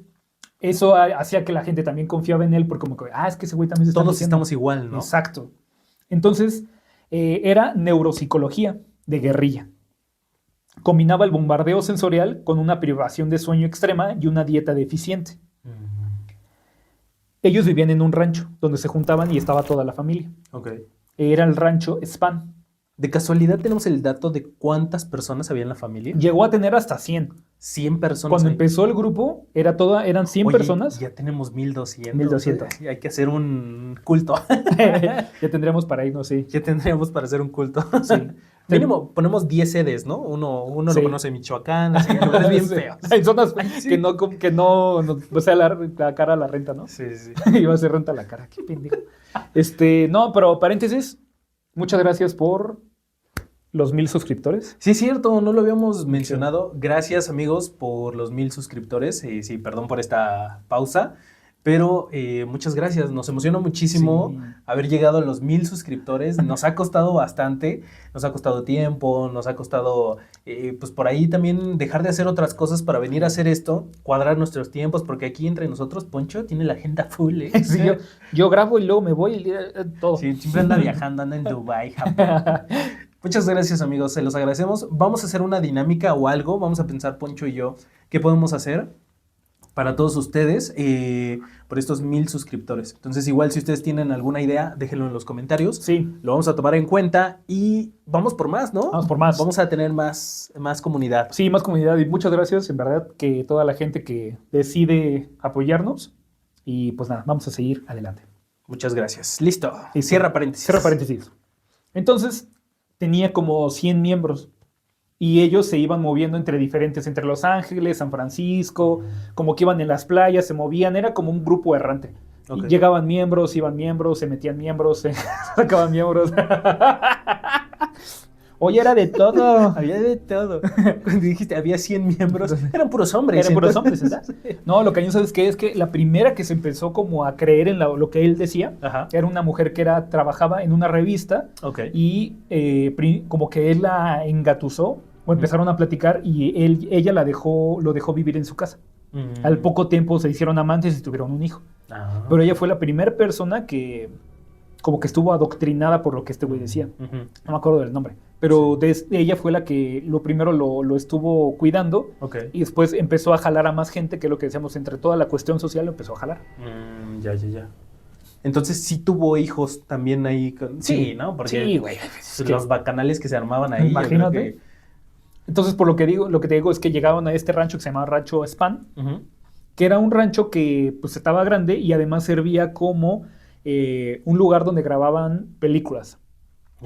Speaker 1: eso hacía que la gente también confiaba en él porque como que, es que ese güey también se está
Speaker 2: Todos
Speaker 1: metiendo.
Speaker 2: estamos igual, ¿no?
Speaker 1: Exacto. Entonces, era neuropsicología de guerrilla. Combinaba el bombardeo sensorial con una privación de sueño extrema y una dieta deficiente. Ellos vivían en un rancho donde se juntaban y estaba toda la familia.
Speaker 2: Ok.
Speaker 1: Era el rancho Span.
Speaker 2: ¿De casualidad tenemos el dato de cuántas personas había en la familia?
Speaker 1: Llegó a tener hasta 100.
Speaker 2: 100 personas.
Speaker 1: Cuando
Speaker 2: ahí.
Speaker 1: empezó el grupo, eran 100
Speaker 2: Oye,
Speaker 1: personas.
Speaker 2: Ya tenemos 1200.
Speaker 1: 1200.
Speaker 2: Hay que hacer un culto.
Speaker 1: Ya tendremos para irnos, sí.
Speaker 2: Ya tendríamos para hacer un culto.
Speaker 1: Sí.
Speaker 2: Mínimo, ponemos 10 sedes, ¿no? Uno
Speaker 1: Sí.
Speaker 2: lo conoce en Michoacán, así en lugares bien
Speaker 1: Sí.
Speaker 2: feos.
Speaker 1: Hay zonas
Speaker 2: sí.
Speaker 1: que no, o sea, la cara a la renta, ¿no?
Speaker 2: Sí, sí.
Speaker 1: Iba a ser renta la cara, qué pendejo. No, pero paréntesis, muchas gracias por los 1000 suscriptores.
Speaker 2: Sí, es cierto, no lo habíamos mencionado. Gracias, amigos, por los 1000 suscriptores. Sí, perdón por esta pausa, pero muchas gracias. Nos emocionó muchísimo
Speaker 1: Sí.
Speaker 2: haber llegado a los 1000 suscriptores. Nos ha costado bastante, nos ha costado tiempo, nos ha costado, pues por ahí también dejar de hacer otras cosas para venir a hacer esto, cuadrar nuestros tiempos, porque aquí entre nosotros, Poncho tiene la agenda full, ¿eh?
Speaker 1: Sí, yo grabo y luego me voy y todo.
Speaker 2: Sí, siempre anda viajando, anda en Dubái, Japón. Muchas gracias, amigos, se los agradecemos. Vamos a hacer una dinámica o algo, vamos a pensar Poncho y yo qué podemos hacer para todos ustedes por estos 1000 suscriptores. Entonces, igual si ustedes tienen alguna idea, déjenlo en los comentarios.
Speaker 1: Sí.
Speaker 2: Lo vamos a tomar en cuenta y vamos por más, ¿no?
Speaker 1: Vamos por más.
Speaker 2: Vamos a tener más comunidad.
Speaker 1: Sí, más comunidad y muchas gracias, en verdad, que toda la gente que decide apoyarnos. Y pues nada, vamos a seguir adelante.
Speaker 2: Muchas gracias. Listo.
Speaker 1: Y
Speaker 2: Cierra paréntesis.
Speaker 1: Cierra paréntesis. Entonces, tenía como 100 miembros. Y ellos se iban moviendo entre Los Ángeles, San Francisco, como que iban en las playas, se movían, era como un grupo errante.
Speaker 2: Ok.
Speaker 1: Y llegaban miembros, iban miembros, se metían miembros, se sacaban miembros. Oye, era de todo.
Speaker 2: Había de todo. Cuando dijiste había 100 miembros, eran puros hombres.
Speaker 1: Eran puros hombres,
Speaker 2: entonces.
Speaker 1: ¿verdad? No, lo cañón, ¿sabes qué? Es que la primera que se empezó como a creer en lo que él decía,
Speaker 2: Ajá.
Speaker 1: era una mujer que trabajaba en una revista
Speaker 2: Ok.
Speaker 1: y como que él la engatusó o empezaron a platicar y ella lo dejó vivir en su casa. Al poco tiempo se hicieron amantes y tuvieron un hijo.
Speaker 2: Ah.
Speaker 1: Pero ella fue la primera persona que como que estuvo adoctrinada por lo que este güey decía.
Speaker 2: Ujú.
Speaker 1: No me acuerdo del nombre. Pero ella fue la que lo primero lo estuvo cuidando
Speaker 2: Ok.
Speaker 1: y después empezó a jalar a más gente, que es lo que decíamos, entre toda la cuestión social lo empezó a jalar.
Speaker 2: Ya. Entonces sí tuvo hijos también ahí. Sí, ¿no? Porque
Speaker 1: Sí, güey. Es
Speaker 2: los
Speaker 1: que-
Speaker 2: bacanales que se armaban ahí. yo creo
Speaker 1: Imagínate.
Speaker 2: que-
Speaker 1: Entonces, por lo que te digo es que llegaron a este rancho que se llamaba Rancho Span,
Speaker 2: Ujú.
Speaker 1: que era un rancho que pues estaba grande y además servía como un lugar donde grababan películas.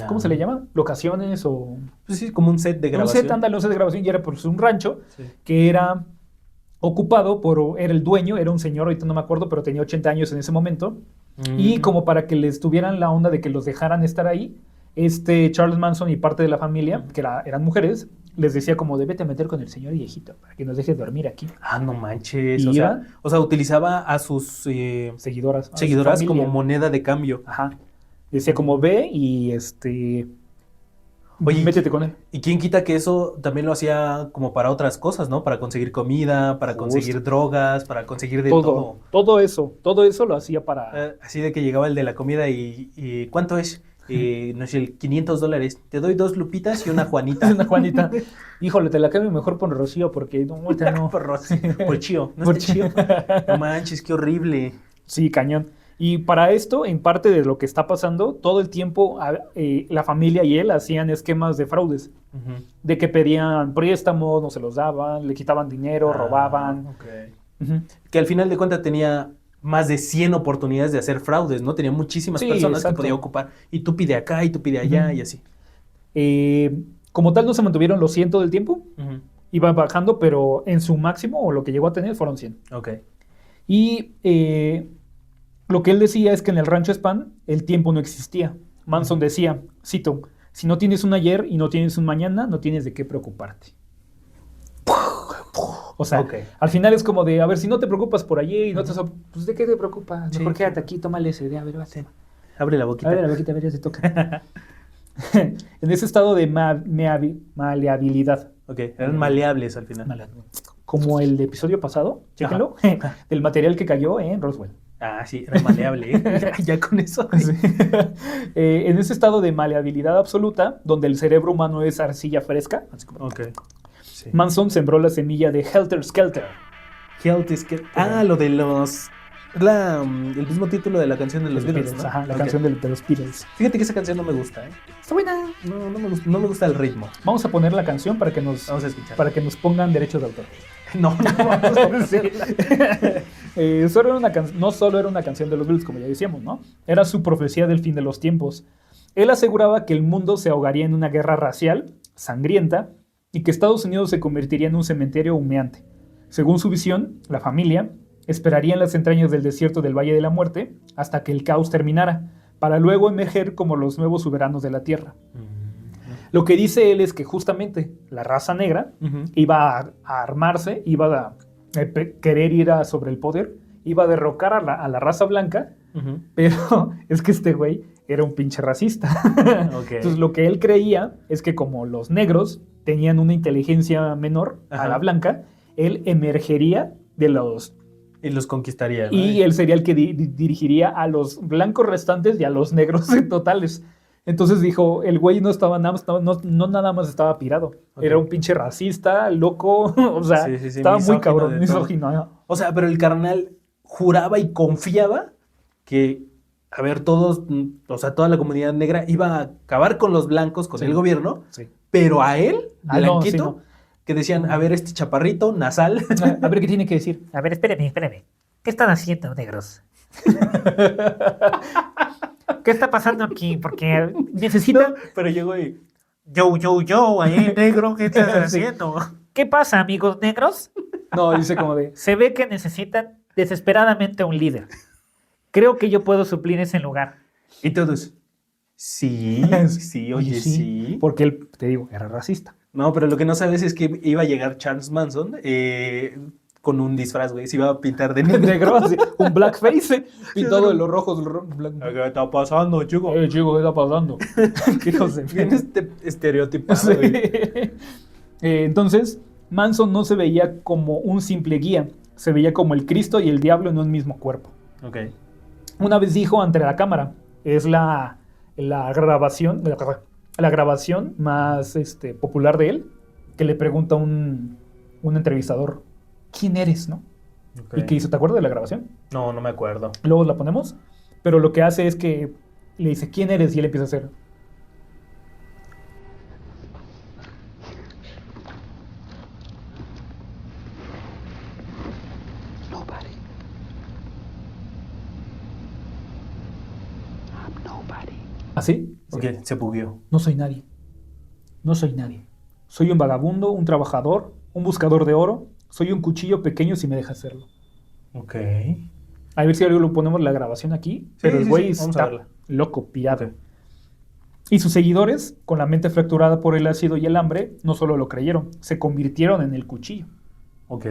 Speaker 1: ¿Cómo se le llama? ¿Locaciones o...?
Speaker 2: Pues sí, como un set de
Speaker 1: Un
Speaker 2: grabación.
Speaker 1: set, ándale, un set de grabación, y era pues un rancho
Speaker 2: Sí.
Speaker 1: que era ocupado era el dueño, era un señor, ahorita no me acuerdo, pero tenía 80 años en ese momento, y como para que les tuvieran la onda de que los dejaran estar ahí, Charles Manson y parte de la familia, que eran mujeres, les decía como, vete a meter con el señor viejito, para que nos deje dormir aquí.
Speaker 2: Ah, no manches.
Speaker 1: Y
Speaker 2: O sea, utilizaba a sus
Speaker 1: Seguidoras. a su
Speaker 2: seguidoras
Speaker 1: familia.
Speaker 2: como moneda de cambio.
Speaker 1: Ajá. Decía como, ve y
Speaker 2: Oye,
Speaker 1: métete con él.
Speaker 2: ¿y quién quita que eso también lo hacía como para otras cosas, ¿no? Para conseguir comida, para
Speaker 1: Justo.
Speaker 2: conseguir drogas, para conseguir de todo.
Speaker 1: Todo eso lo hacía para...
Speaker 2: Así de que llegaba el de la comida y ¿cuánto es? No sé, $500. Te doy 2 lupitas y una Juanita.
Speaker 1: Una Juanita. Híjole, te la cambio mejor por Rocío porque no, ahorita no.
Speaker 2: Por chío. ¿No
Speaker 1: Por
Speaker 2: está chío? No manches, qué horrible.
Speaker 1: Sí, cañón. Y para esto, en parte de lo que está pasando, todo el tiempo la familia y él hacían esquemas de fraudes.
Speaker 2: Ujú.
Speaker 1: De que pedían préstamos, no se los daban, le quitaban dinero, robaban.
Speaker 2: Ok.
Speaker 1: Ujú.
Speaker 2: Que al final de cuentas tenía más de 100 oportunidades de hacer fraudes, ¿no? Tenía muchísimas
Speaker 1: Sí,
Speaker 2: personas
Speaker 1: exacto.
Speaker 2: que podía ocupar. Y tú pide acá y tú pide allá
Speaker 1: Ujú.
Speaker 2: y así.
Speaker 1: Como tal, no se mantuvieron los 100 todo el tiempo.
Speaker 2: Ujú.
Speaker 1: Iba bajando, pero en su máximo, o lo que llegó a tener, fueron 100.
Speaker 2: Ok.
Speaker 1: Y lo que él decía es que en el rancho Span el tiempo no existía. Manson decía, cito, si no tienes un ayer y no tienes un mañana, no tienes de qué preocuparte. O sea,
Speaker 2: Ok.
Speaker 1: al final es como de, a ver, si no te preocupas por ayer y no te... pues, ¿de qué te preocupas?
Speaker 2: Sí,
Speaker 1: Mejor
Speaker 2: sí.
Speaker 1: quédate aquí, tómale ese de, a ver, vas.
Speaker 2: Abre la boquita.
Speaker 1: A ver, aquí te verías, te toca. En ese estado de maleabilidad.
Speaker 2: Ok, eran maleables al final.
Speaker 1: Como el episodio pasado, chéquenlo, del material que cayó en Roswell.
Speaker 2: Ah, sí, era maleable, ¿eh? Ya con eso.
Speaker 1: En ese estado de maleabilidad absoluta, donde el cerebro humano es arcilla fresca, así como-
Speaker 2: Ok. Sí.
Speaker 1: Manson sembró la semilla de Helter Skelter.
Speaker 2: Health is que... Ah, lo de los... el mismo título de la canción de los Beatles, ¿no?
Speaker 1: Ajá, la
Speaker 2: Ok.
Speaker 1: canción de los Beatles.
Speaker 2: Fíjate que esa canción no me gusta, ¿eh?
Speaker 1: Está buena.
Speaker 2: No me gusta el ritmo.
Speaker 1: Vamos a poner la canción para que nos pongan derechos de autor.
Speaker 2: No, vamos a
Speaker 1: Sí. No solo era una canción de los Beatles, como ya decíamos, ¿no? Era su profecía del fin de los tiempos. Él aseguraba que el mundo se ahogaría en una guerra racial, sangrienta, y que Estados Unidos se convertiría en un cementerio humeante. Según su visión, la familia esperaría en las entrañas del desierto del Valle de la Muerte hasta que el caos terminara, para luego emerger como los nuevos soberanos de la Tierra. Lo que dice él es que justamente la raza negra iba a armarse, iba a querer ir sobre el poder, iba a derrocar a la raza blanca, pero es que este güey era un pinche racista.
Speaker 2: Ok.
Speaker 1: Entonces lo que él creía es que como los negros tenían una inteligencia menor a la blanca, él emergería de los...
Speaker 2: Y los conquistaría, ¿no?
Speaker 1: Y él sería el que dirigiría a los blancos restantes y a los negros totales. Entonces dijo, el güey no estaba nada más, no nada más estaba pirado.
Speaker 2: Ok.
Speaker 1: Era un pinche racista, loco, o sea,
Speaker 2: Sí, sí, sí,
Speaker 1: estaba muy
Speaker 2: misógino
Speaker 1: cabrón,
Speaker 2: de
Speaker 1: misógino. ajá.
Speaker 2: O sea, pero el carnal juraba y confiaba que, a ver, todos, o sea, toda la comunidad negra iba a acabar con los blancos, con
Speaker 1: Sí.
Speaker 2: el gobierno,
Speaker 1: Sí.
Speaker 2: pero a él,
Speaker 1: Ah, no,
Speaker 2: blanquito,
Speaker 1: sí, no.
Speaker 2: que decían, a ver, este chaparrito, nasal.
Speaker 1: A ver qué tiene que decir.
Speaker 3: A ver, espéreme. ¿Qué están haciendo, negros? ¿Qué está pasando aquí? Porque necesitan...
Speaker 2: Pero llegó y,
Speaker 3: Yo, ahí, negro, ¿qué estás
Speaker 1: Sí.
Speaker 3: haciendo? ¿Qué pasa, amigos negros?
Speaker 1: No, dice como de,
Speaker 3: Se ve que necesitan desesperadamente un líder. Creo que yo puedo suplir ese lugar.
Speaker 2: y todos, sí, sí, oye, sí.
Speaker 1: Porque él, te digo, era racista.
Speaker 2: No, pero lo que no sabes es que iba a llegar Charles Manson con un disfraz, güey, se iba a pintar de negro.
Speaker 1: Negro, así, un blackface, pintado de los rojos.
Speaker 2: ¿Qué está pasando, chico?
Speaker 1: Chico, ¿qué está pasando? ¿Qué hijos de
Speaker 2: Bien estereotipado,
Speaker 1: Sí.
Speaker 2: güey.
Speaker 1: Entonces, Manson no se veía como un simple guía, se veía como el Cristo y el diablo en un mismo cuerpo.
Speaker 2: Ok.
Speaker 1: Una vez dijo ante la cámara, es la grabación, la grabación más popular de él, que le pregunta un entrevistador, ¿quién eres, no?
Speaker 2: Ok.
Speaker 1: Y que hizo, ¿te acuerdas de la grabación?
Speaker 2: No, no me acuerdo.
Speaker 1: Luego la ponemos, pero lo que hace es que le dice, ¿quién eres? Y él empieza a hacer,
Speaker 4: Nobody. I'm nobody.
Speaker 1: ¿así?
Speaker 2: Ok, se bugueó.
Speaker 1: No soy nadie. No soy nadie. Soy un vagabundo, un trabajador, un buscador de oro. Soy un cuchillo pequeño si me deja hacerlo.
Speaker 2: Ok.
Speaker 1: A ver si algo lo ponemos la grabación aquí. Pero el
Speaker 2: sí,
Speaker 1: güey
Speaker 2: sí, vamos a
Speaker 1: está
Speaker 2: verla.
Speaker 1: loco, pirado.
Speaker 2: Ok.
Speaker 1: Y sus seguidores, con la mente fracturada por el ácido y el hambre, no solo lo creyeron, se convirtieron en el cuchillo.
Speaker 2: Ok.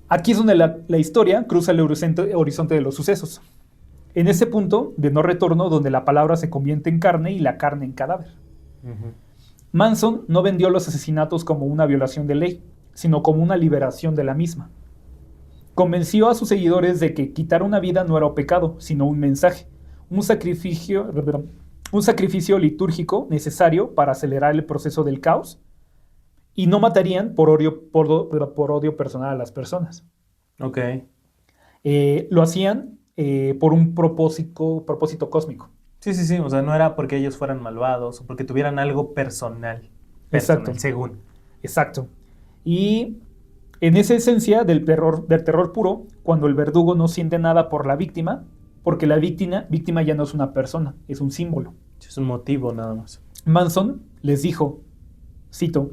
Speaker 1: Aquí es donde la historia cruza el horizonte de los sucesos. En ese punto de no retorno donde la palabra se convierte en carne y la carne en cadáver.
Speaker 2: Ujú.
Speaker 1: Manson no vendió los asesinatos como una violación de ley, sino como una liberación de la misma. Convenció a sus seguidores de que quitar una vida no era un pecado, sino un mensaje, un sacrificio litúrgico necesario para acelerar el proceso del caos, y no matarían por odio personal a las personas.
Speaker 2: Ok.
Speaker 1: Lo hacían por un propósito cósmico.
Speaker 2: Sí, sí, sí. O sea, no era porque ellos fueran malvados o porque tuvieran algo personal.
Speaker 1: Exacto.
Speaker 2: Personal, según.
Speaker 1: Exacto. Y en esa esencia del terror puro, cuando el verdugo no siente nada por la víctima, porque la víctima ya no es una persona, es un símbolo.
Speaker 2: Es un motivo nada más.
Speaker 1: Manson les dijo, cito,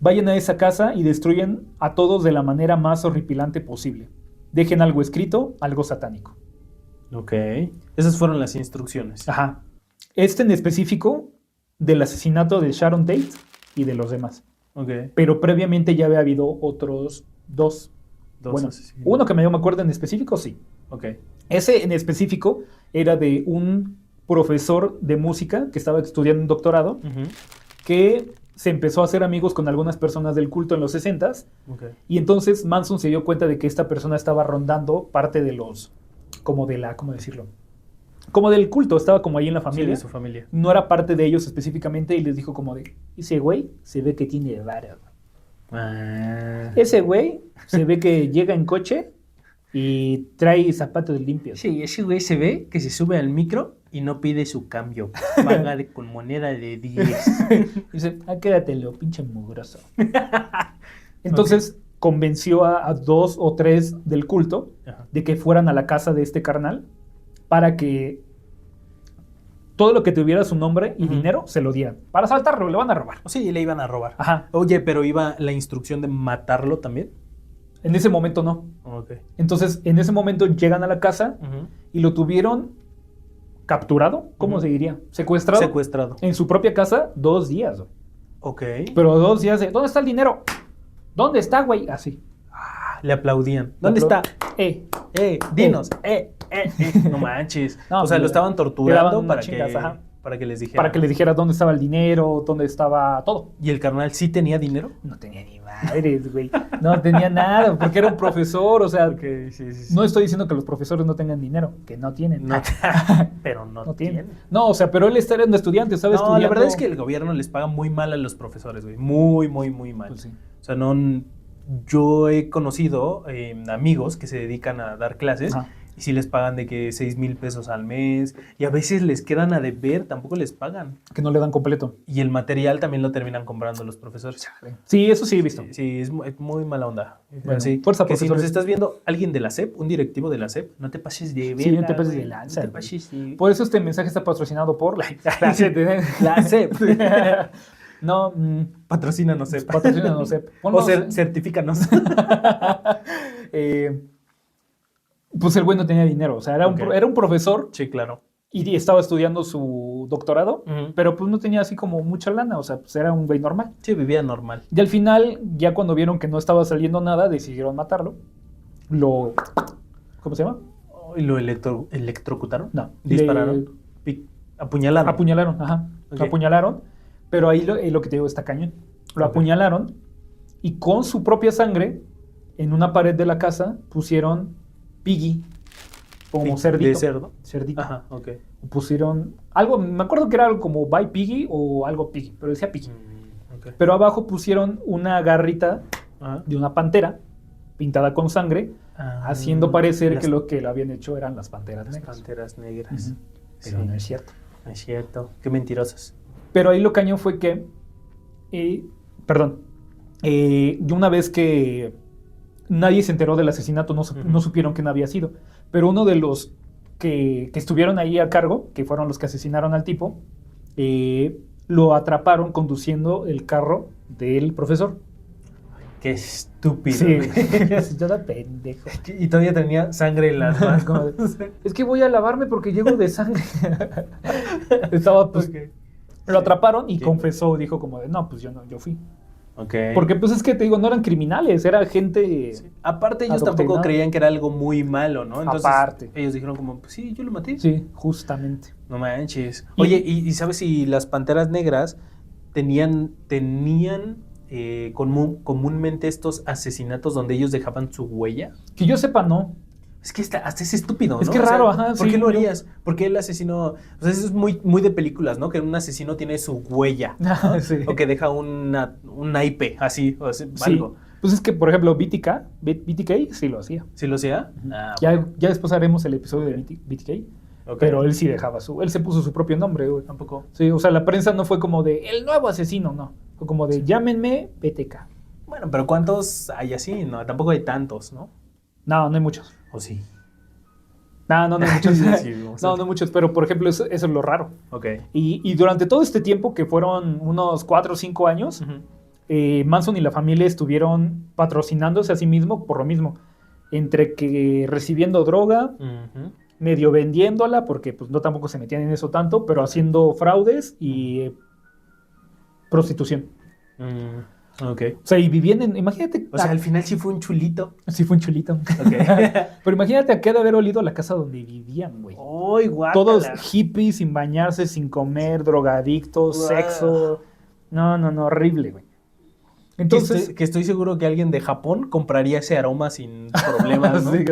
Speaker 1: vayan a esa casa y destruyan a todos de la manera más horripilante posible. Dejen algo escrito, algo satánico.
Speaker 2: Ok. Esas fueron las instrucciones.
Speaker 1: Ajá. En específico del asesinato de Sharon Tate y de los demás.
Speaker 2: Ok.
Speaker 1: Pero previamente ya había habido otros dos.
Speaker 2: Dos
Speaker 1: Bueno,
Speaker 2: asesinos.
Speaker 1: uno que yo me acuerdo en específico, sí.
Speaker 2: Ok.
Speaker 1: Ese en específico era de un profesor de música que estaba estudiando un doctorado,
Speaker 2: Ujú.
Speaker 1: que se empezó a hacer amigos con algunas personas del culto en los 60s,
Speaker 2: Ok.
Speaker 1: y entonces Manson se dio cuenta de que esta persona estaba rondando parte de los, como de la, ¿cómo decirlo? Como del culto, estaba como ahí en la
Speaker 2: Sí,
Speaker 1: familia.
Speaker 2: de su familia.
Speaker 1: No era parte de ellos específicamente, y les dijo como de, ese güey se ve que tiene vara.
Speaker 2: Ah.
Speaker 1: Ese güey se ve que llega en coche y trae zapatos limpios.
Speaker 2: Sí, ese güey se ve que se sube al micro y no pide su cambio. Paga con moneda de 10.
Speaker 1: Dice, quédatelo, pinche mugroso. Entonces convenció a dos o tres del culto
Speaker 2: Ajá.
Speaker 1: de que fueran a la casa de este carnal para que todo lo que tuviera su nombre y
Speaker 2: Ujú.
Speaker 1: dinero se lo dieran. Para saltarlo, le van a robar.
Speaker 2: Sí, le iban a robar.
Speaker 1: Ajá.
Speaker 2: Oye, pero iba la instrucción de matarlo también.
Speaker 1: En ese momento no.
Speaker 2: Ok.
Speaker 1: Entonces, en ese momento llegan a la casa
Speaker 2: Ujú.
Speaker 1: y lo tuvieron capturado, ¿cómo
Speaker 2: Ujú.
Speaker 1: se diría? Secuestrado.
Speaker 2: Secuestrado.
Speaker 1: En su propia casa 2 días. Güey.
Speaker 2: Ok.
Speaker 1: Pero 2 días de, ¿dónde está el dinero? ¿Dónde está, güey? Así.
Speaker 2: Le aplaudían. ¿Dónde está?
Speaker 1: Está?
Speaker 2: Dinos. No manches.
Speaker 1: No,
Speaker 2: o sea,
Speaker 1: le-
Speaker 2: lo estaban
Speaker 1: le daban
Speaker 2: torturando
Speaker 1: unas
Speaker 2: para
Speaker 1: chingas,
Speaker 2: que...
Speaker 1: ajá.
Speaker 2: Para que les dijera.
Speaker 1: para que le dijera dónde estaba el dinero, dónde estaba todo.
Speaker 2: ¿Y el carnal sí tenía dinero?
Speaker 1: No tenía ni madres, güey. No tenía nada, porque era un profesor, o sea,
Speaker 2: sí.
Speaker 1: no estoy diciendo que los profesores no tengan dinero, que no tienen.
Speaker 2: No, pero no,
Speaker 1: No tienen.
Speaker 2: tiene.
Speaker 1: No, o sea, pero él está siendo estudiante, estaba
Speaker 2: No,
Speaker 1: estudiando.
Speaker 2: la verdad es que el gobierno les paga muy mal a los profesores, güey. Muy, muy, muy mal.
Speaker 1: Pues sí.
Speaker 2: O sea, no... Yo he conocido amigos que se dedican a dar clases
Speaker 1: Ajá.
Speaker 2: y sí les pagan de que 6,000 pesos al mes y a veces les quedan a deber, tampoco les pagan.
Speaker 1: Que no le dan completo.
Speaker 2: Y el material también lo terminan comprando los profesores.
Speaker 1: Sí, eso sí he visto.
Speaker 2: Sí, es muy mala onda.
Speaker 1: Bueno,
Speaker 2: Sí,
Speaker 1: fuerza,
Speaker 2: que si nos
Speaker 1: profesores.
Speaker 2: estás viendo alguien de la SEP, un directivo de la SEP, no te pases de
Speaker 1: Sí, no
Speaker 2: verga,
Speaker 1: te pases de
Speaker 2: güey.
Speaker 1: lanza,
Speaker 2: No te
Speaker 1: güey.
Speaker 2: pases de...
Speaker 1: Por eso este mensaje está patrocinado por la
Speaker 2: La SEP.
Speaker 1: No,
Speaker 2: Patrocínanos, SEP.
Speaker 1: patrocínanos, SEP.
Speaker 2: O
Speaker 1: Ponnos-
Speaker 2: certifícanos.
Speaker 1: Pues el güey no tenía dinero, o sea, era,
Speaker 2: Ok.
Speaker 1: era un profesor
Speaker 2: Sí, claro.
Speaker 1: y estaba estudiando su doctorado,
Speaker 2: Ujú.
Speaker 1: pero pues no tenía así como mucha lana, o sea, pues era un güey normal.
Speaker 2: Sí, vivía normal.
Speaker 1: Y al final, ya cuando vieron que no estaba saliendo nada, decidieron matarlo. Lo... ¿Cómo se llama?
Speaker 2: ¿Y lo electrocutaron?
Speaker 1: No.
Speaker 2: ¿Dispararon? ¿Apuñalaron?
Speaker 1: Apuñalaron, ajá.
Speaker 2: Ok.
Speaker 1: Lo apuñalaron, pero ahí lo que te digo está cañón. Lo
Speaker 2: Ok.
Speaker 1: apuñalaron y con su propia sangre, en una pared de la casa, pusieron Piggy, como cerdito.
Speaker 2: ¿De cerdo?
Speaker 1: Cerdito.
Speaker 2: Ajá, ok.
Speaker 1: Pusieron algo, me acuerdo que era algo como By Piggy o algo Piggy, pero decía Piggy.
Speaker 2: Ok.
Speaker 1: Pero abajo pusieron una garrita
Speaker 2: Ajá.
Speaker 1: de una pantera pintada con sangre, haciendo parecer
Speaker 2: Las-
Speaker 1: que lo que lo habían hecho eran las panteras
Speaker 2: Las
Speaker 1: negras.
Speaker 2: panteras negras.
Speaker 1: Ujú. Pero
Speaker 2: Sí.
Speaker 1: no es cierto.
Speaker 2: No es cierto. Qué mentirosos.
Speaker 1: Pero ahí lo cañón fue que, y una vez que nadie se enteró del asesinato, no,
Speaker 2: Ujú.
Speaker 1: no supieron quién había sido, pero uno de los que estuvieron ahí a cargo, que fueron los que asesinaron al tipo, lo atraparon conduciendo el carro del profesor.
Speaker 2: Qué estúpido.
Speaker 1: Sí,
Speaker 2: güey.
Speaker 1: yo era pendejo.
Speaker 2: Y todavía tenía sangre en las manos.
Speaker 1: Como de, es que voy a lavarme porque llego de sangre. Estaba, pues,
Speaker 2: Ok.
Speaker 1: lo atraparon y
Speaker 2: Sí.
Speaker 1: confesó, dijo como de, no, pues yo fui.
Speaker 2: Ok.
Speaker 1: Porque pues es que te digo, no eran criminales, era gente...
Speaker 2: Sí. Aparte ellos tampoco
Speaker 1: adoctrinado.
Speaker 2: creían que era algo muy malo, ¿no? Entonces
Speaker 1: Aparte.
Speaker 2: ellos dijeron como, pues sí, yo lo maté.
Speaker 1: Sí, justamente.
Speaker 2: No manches.
Speaker 1: Y-
Speaker 2: Oye, ¿y sabes si las panteras negras tenían comúnmente estos asesinatos donde ellos dejaban su huella?
Speaker 1: Que yo sepa, no.
Speaker 2: Es que hasta es estúpido, ¿no?
Speaker 1: Es que raro, ajá,
Speaker 2: ¿Por
Speaker 1: sí,
Speaker 2: qué lo
Speaker 1: yo-
Speaker 2: harías? Porque el asesino... O sea, eso es muy, muy de películas, ¿no? Que un asesino tiene su huella. ¿no?
Speaker 1: Sí.
Speaker 2: O que deja un naipe, así, o así,
Speaker 1: Sí.
Speaker 2: algo.
Speaker 1: Pues es que, por ejemplo, BTK sí lo hacía.
Speaker 2: ¿Sí lo hacía?
Speaker 1: Ya después haremos el episodio de BTK,
Speaker 2: ok.
Speaker 1: pero él sí dejaba él se puso su propio nombre, güey.
Speaker 2: Tampoco.
Speaker 1: Sí, o sea, la prensa no fue como de el nuevo asesino, no. Fue como de llámenme BTK.
Speaker 2: Bueno, pero ¿cuántos hay así? No, tampoco hay tantos, ¿no?
Speaker 1: No, no hay muchos.
Speaker 2: ¿O sí?
Speaker 1: No hay muchos.
Speaker 2: Sí, o sea,
Speaker 1: No hay muchos, pero por ejemplo, eso es lo raro.
Speaker 2: Ok.
Speaker 1: Y durante todo este tiempo, que fueron unos 4 o 5 años,
Speaker 2: Ujú.
Speaker 1: Manson y la familia estuvieron patrocinándose a sí mismo por lo mismo. Entre que recibiendo droga,
Speaker 2: Ujú.
Speaker 1: medio vendiéndola, porque pues no tampoco se metían en eso tanto, pero haciendo fraudes y prostitución.
Speaker 2: Ok.
Speaker 1: O sea, y vivían en, imagínate,
Speaker 2: O sea, al final sí fue un chulito.
Speaker 1: sí fue un chulito.
Speaker 2: Ok.
Speaker 1: Pero imagínate a qué ha de haber olido la casa donde vivían, güey.
Speaker 2: ¡Uy, guácala!
Speaker 1: Todos hippies, sin bañarse, sin comer, drogadictos,
Speaker 2: Guau.
Speaker 1: sexo. No, horrible, güey. Entonces,
Speaker 2: que estoy seguro que alguien de Japón compraría ese aroma sin problemas, ¿no?
Speaker 1: sí,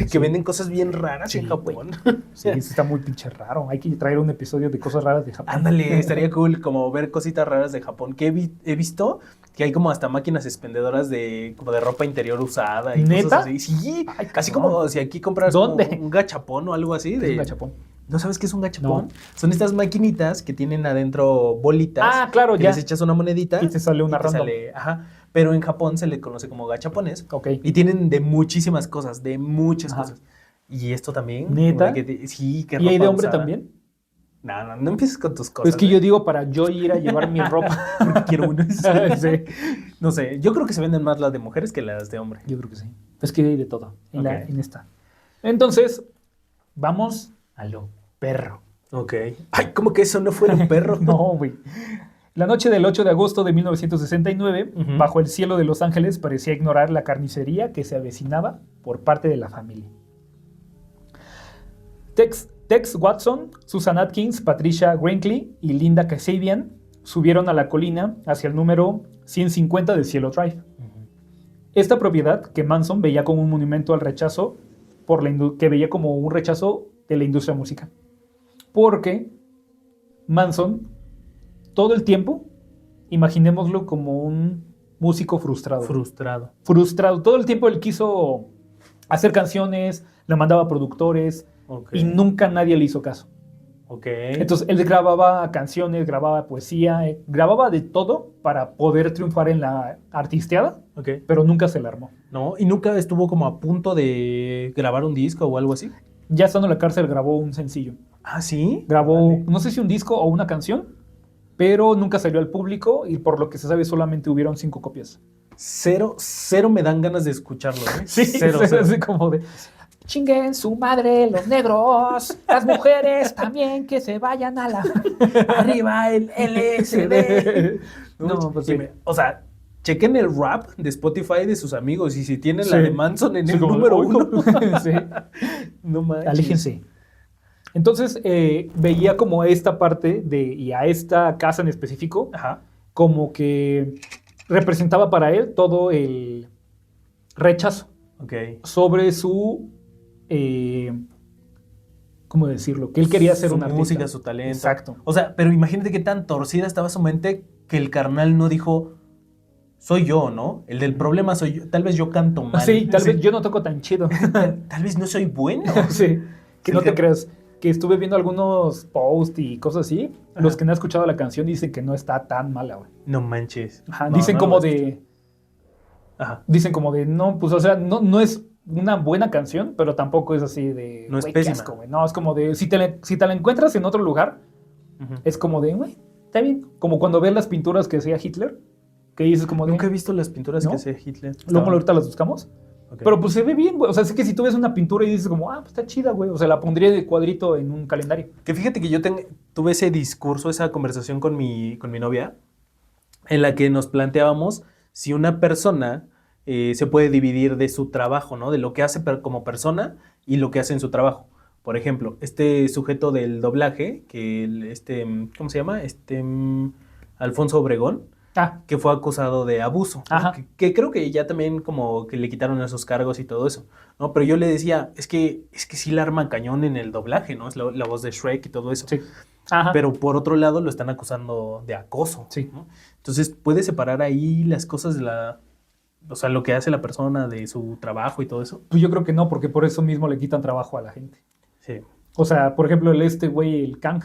Speaker 2: Que venden cosas bien raras
Speaker 1: Sí,
Speaker 2: en Japón.
Speaker 1: sí, eso está muy pinche raro. Hay que traer un episodio de cosas raras de Japón.
Speaker 2: Ándale, estaría cool como ver cositas raras de Japón. Que he visto que hay como hasta máquinas expendedoras como de ropa interior usada y
Speaker 1: ¿Neta?
Speaker 2: cosas así. Sí,
Speaker 1: Ay,
Speaker 2: así
Speaker 1: cabrón.
Speaker 2: como si aquí compras como
Speaker 1: ¿Dónde?
Speaker 2: un gachapón o algo así.
Speaker 1: Es
Speaker 2: De,
Speaker 1: un gachapón.
Speaker 2: ¿No sabes qué es un gachapón?
Speaker 1: No.
Speaker 2: Son estas maquinitas que tienen adentro bolitas.
Speaker 1: Ah, claro,
Speaker 2: que
Speaker 1: ya.
Speaker 2: les echas una monedita
Speaker 1: Y te sale una
Speaker 2: te
Speaker 1: random.
Speaker 2: sale- ajá. Pero en Japón se le conoce como gachapones.
Speaker 1: Ok.
Speaker 2: Y tienen de muchísimas cosas, de muchas
Speaker 1: Ajá.
Speaker 2: cosas. Y esto también.
Speaker 1: ¿Neta?
Speaker 2: como de sí, que
Speaker 1: ¿Y hay de
Speaker 2: ropa
Speaker 1: hombre
Speaker 2: usada.
Speaker 1: también?
Speaker 2: No empieces con tus cosas.
Speaker 1: Es que
Speaker 2: ¿eh?
Speaker 1: yo digo para yo ir a llevar mi ropa.
Speaker 2: Porque quiero uno.
Speaker 1: Sí.
Speaker 2: No sé, yo creo que se venden más las de mujeres que las de hombre.
Speaker 1: Yo creo que sí. Es que hay de todo en,
Speaker 2: Ok.
Speaker 1: en esta. Entonces, vamos a lo perro.
Speaker 2: Ok. Ay, ¿cómo que eso no fue un perro?
Speaker 1: No, güey. La noche del 8 de agosto de 1969,
Speaker 2: Ujú.
Speaker 1: bajo el cielo de Los Ángeles, parecía ignorar la carnicería que se avecinaba por parte de la familia. Tex Tex Watson, Susan Atkins, Patricia Brinkley y Linda Kasabian subieron a la colina hacia el número 150 de Cielo Drive. Esta propiedad que Manson veía como un monumento al rechazo, que veía como un rechazo de la industria musical. Porque Manson, todo el tiempo, imaginémoslo como un músico frustrado. Frustrado. Todo el tiempo él quiso hacer canciones, le mandaba a productores y nunca nadie le hizo caso. Entonces él grababa canciones, grababa poesía, grababa de todo para poder triunfar en la artisteada, pero nunca se la armó.
Speaker 2: ¿No? ¿Y nunca estuvo como a punto de grabar un disco o algo así?
Speaker 1: Ya estando en la cárcel grabó un sencillo.
Speaker 2: ¿Ah, sí?
Speaker 1: Grabó,
Speaker 2: Vale.
Speaker 1: no sé si un disco o una canción, pero nunca salió al público y por lo que se sabe solamente hubieron 5 copias.
Speaker 2: Cero me dan ganas de escucharlo, ¿eh?
Speaker 1: Sí,
Speaker 2: Cero.
Speaker 1: así como de...
Speaker 3: Chinguen su madre los negros, las mujeres también que se vayan a la...
Speaker 2: Arriba el LSD.
Speaker 1: No, pues sí.
Speaker 2: O sea, chequen el rap de Spotify de sus amigos y si tienen la
Speaker 1: Sí.
Speaker 2: de Manson en
Speaker 1: Sí,
Speaker 2: el
Speaker 1: como de,
Speaker 2: número
Speaker 1: "Uy,
Speaker 2: 1.
Speaker 1: sí.
Speaker 2: No manches.
Speaker 1: Aléjense. Entonces veía como esta parte y a esta casa en específico
Speaker 2: Ajá.
Speaker 1: como que representaba para él todo el rechazo
Speaker 2: Ok.
Speaker 1: sobre su ¿cómo decirlo? Que él quería ser
Speaker 2: Su
Speaker 1: un artista.
Speaker 2: música, su talento.
Speaker 1: Exacto.
Speaker 2: O sea, pero imagínate qué tan torcida estaba su mente que el carnal no dijo, soy yo, ¿no? El del problema soy yo. Tal vez yo canto mal.
Speaker 1: Sí, tal vez yo no toco tan chido.
Speaker 2: Tal vez no soy bueno.
Speaker 1: Sí, que
Speaker 2: Sí,
Speaker 1: no te
Speaker 2: que-
Speaker 1: creas. Que estuve viendo algunos posts y cosas así.
Speaker 2: Ajá.
Speaker 1: Los que no han escuchado la canción dicen que no está tan mala, güey.
Speaker 2: No manches.
Speaker 1: Ajá,
Speaker 2: No,
Speaker 1: dicen
Speaker 2: no,
Speaker 1: como
Speaker 2: no.
Speaker 1: de...
Speaker 2: Ajá.
Speaker 1: Dicen como de, no, pues, o sea, no es una buena canción, pero tampoco es así de...
Speaker 2: No es
Speaker 1: "Güey, qué
Speaker 2: pésima".
Speaker 1: asco, güey". No, es como de, si te la encuentras en otro lugar,
Speaker 2: Ujú.
Speaker 1: es como de, güey, está bien. Como cuando ves las pinturas que hacía Hitler, que dices como de...
Speaker 2: Nunca he visto las pinturas
Speaker 1: ¿No?
Speaker 2: que hacía Hitler.
Speaker 1: Luego ahorita las buscamos.
Speaker 2: Ok.
Speaker 1: Pero pues se ve bien, güey. O sea, es que si tú ves una pintura y dices como, pues está chida, güey. O sea, la pondría de cuadrito en un calendario.
Speaker 2: Que fíjate que yo tuve ese discurso, esa conversación con mi novia, en la que nos planteábamos si una persona se puede dividir de su trabajo, ¿no? De lo que hace como persona y lo que hace en su trabajo. Por ejemplo, este sujeto del doblaje, ¿cómo se llama? Alfonso Obregón,
Speaker 1: Ah,
Speaker 2: que fue acusado de abuso, ¿no?
Speaker 1: Ajá.
Speaker 2: Que creo que ya también como que le quitaron esos cargos y todo eso, ¿no? Pero yo le decía, es que sí la arma cañón en el doblaje, ¿no? Es la voz de Shrek y todo eso.
Speaker 1: sí. Ajá.
Speaker 2: Pero por otro lado lo están acusando de acoso,
Speaker 1: Sí.
Speaker 2: ¿no? Entonces, ¿puede separar ahí las cosas o sea, lo que hace la persona de su trabajo y todo eso?
Speaker 1: Pues yo creo que no, porque por eso mismo le quitan trabajo a la gente.
Speaker 2: Sí.
Speaker 1: O sea, por ejemplo, güey, el Kang,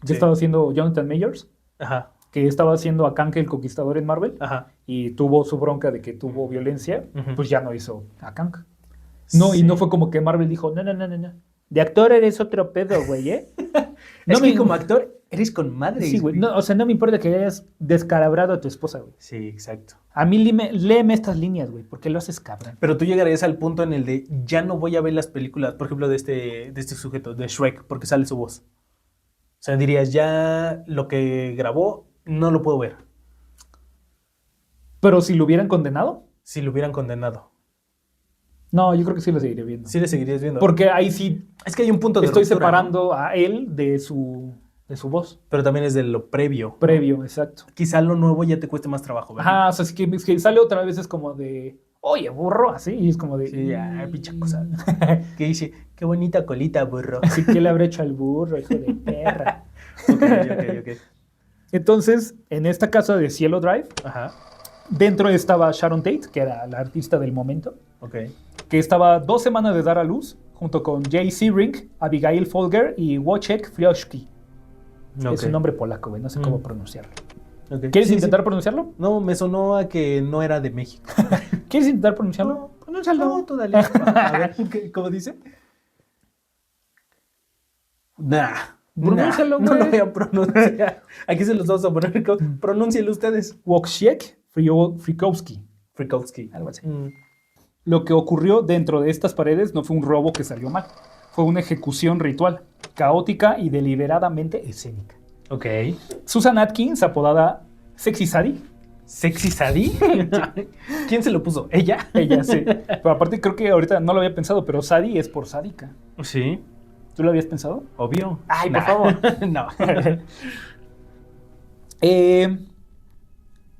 Speaker 1: que
Speaker 2: Sí.
Speaker 1: estaba haciendo Jonathan Majors,
Speaker 2: Ajá,
Speaker 1: que estaba haciendo a Kang el Conquistador en Marvel,
Speaker 2: ajá.
Speaker 1: y tuvo su bronca de que tuvo violencia,
Speaker 2: Ujú.
Speaker 1: pues ya no hizo a Kang. No,
Speaker 2: Sí.
Speaker 1: y no fue como que Marvel dijo, no. De actor eres otro pedo, güey, ¿eh?
Speaker 2: Es que como actor eres con madre.
Speaker 1: Sí, güey. No, o sea, no me importa que hayas descalabrado a tu esposa, güey.
Speaker 2: Sí, exacto.
Speaker 1: A mí léeme estas líneas, güey, porque lo haces cabrón.
Speaker 2: Pero tú llegarías al punto en el de ya no voy a ver las películas, por ejemplo, de este sujeto, de Shrek, porque sale su voz. O sea, dirías, ya lo que grabó no lo puedo ver.
Speaker 1: Pero si lo hubieran condenado,
Speaker 2: Si lo hubieran condenado.
Speaker 1: no, yo creo que sí lo seguiría viendo.
Speaker 2: Sí le seguirías viendo.
Speaker 1: Porque ahí sí
Speaker 2: Es que hay un punto de
Speaker 1: estoy
Speaker 2: ruptura,
Speaker 1: separando a él de su voz.
Speaker 2: ¿no? Pero también es de lo previo.
Speaker 1: Previo, exacto.
Speaker 2: Quizá lo nuevo ya te cueste más trabajo, ¿verdad?
Speaker 1: Ajá, o sea, es que sale otra vez es como de, oye, burro, así, y es como de...
Speaker 2: Sí, ya, pinche cosa. Que dice, qué bonita colita, burro.
Speaker 1: Así que le habré hecho al burro, hijo de perra.
Speaker 2: Ok.
Speaker 1: Entonces, en esta casa de Cielo Drive,
Speaker 2: Ajá,
Speaker 1: dentro estaba Sharon Tate, que era la artista del momento,
Speaker 2: ok.
Speaker 1: que estaba 2 semanas de dar a luz, junto con Jay Searing, Abigail Folger y Wojciech Frioski.
Speaker 2: Ok.
Speaker 1: Es un nombre polaco, güey, no sé cómo
Speaker 2: Mm.
Speaker 1: pronunciarlo.
Speaker 2: Ok.
Speaker 1: ¿Quieres
Speaker 2: Sí,
Speaker 1: intentar pronunciarlo?
Speaker 2: sí. No, me sonó a que no era de México.
Speaker 1: ¿Quieres intentar pronunciarlo? Pronúncialo.
Speaker 2: No, tú dale. A ver, ¿cómo dice?
Speaker 1: Pronúncialo,
Speaker 2: no lo
Speaker 1: güey.
Speaker 2: voy a pronunciar. Aquí se los vamos a poner. Pronúncielo ustedes.
Speaker 1: Wojciech Frikowski.
Speaker 2: Frikowski.
Speaker 1: Algo así.
Speaker 2: Mm.
Speaker 1: Lo que ocurrió dentro de estas paredes no fue un robo que salió mal. Fue una ejecución ritual, caótica y deliberadamente escénica.
Speaker 2: Ok.
Speaker 1: Susan Atkins, apodada Sexy Sadie.
Speaker 2: ¿Sexy Sadie? ¿Quién se lo puso? ¿Ella?
Speaker 1: Ella, sí. Pero aparte creo que ahorita no lo había pensado, pero Sadie es por sádica.
Speaker 2: Sí.
Speaker 1: ¿Tú lo habías pensado?
Speaker 2: Obvio.
Speaker 3: Ay, por
Speaker 2: Nah.
Speaker 3: favor.
Speaker 2: No.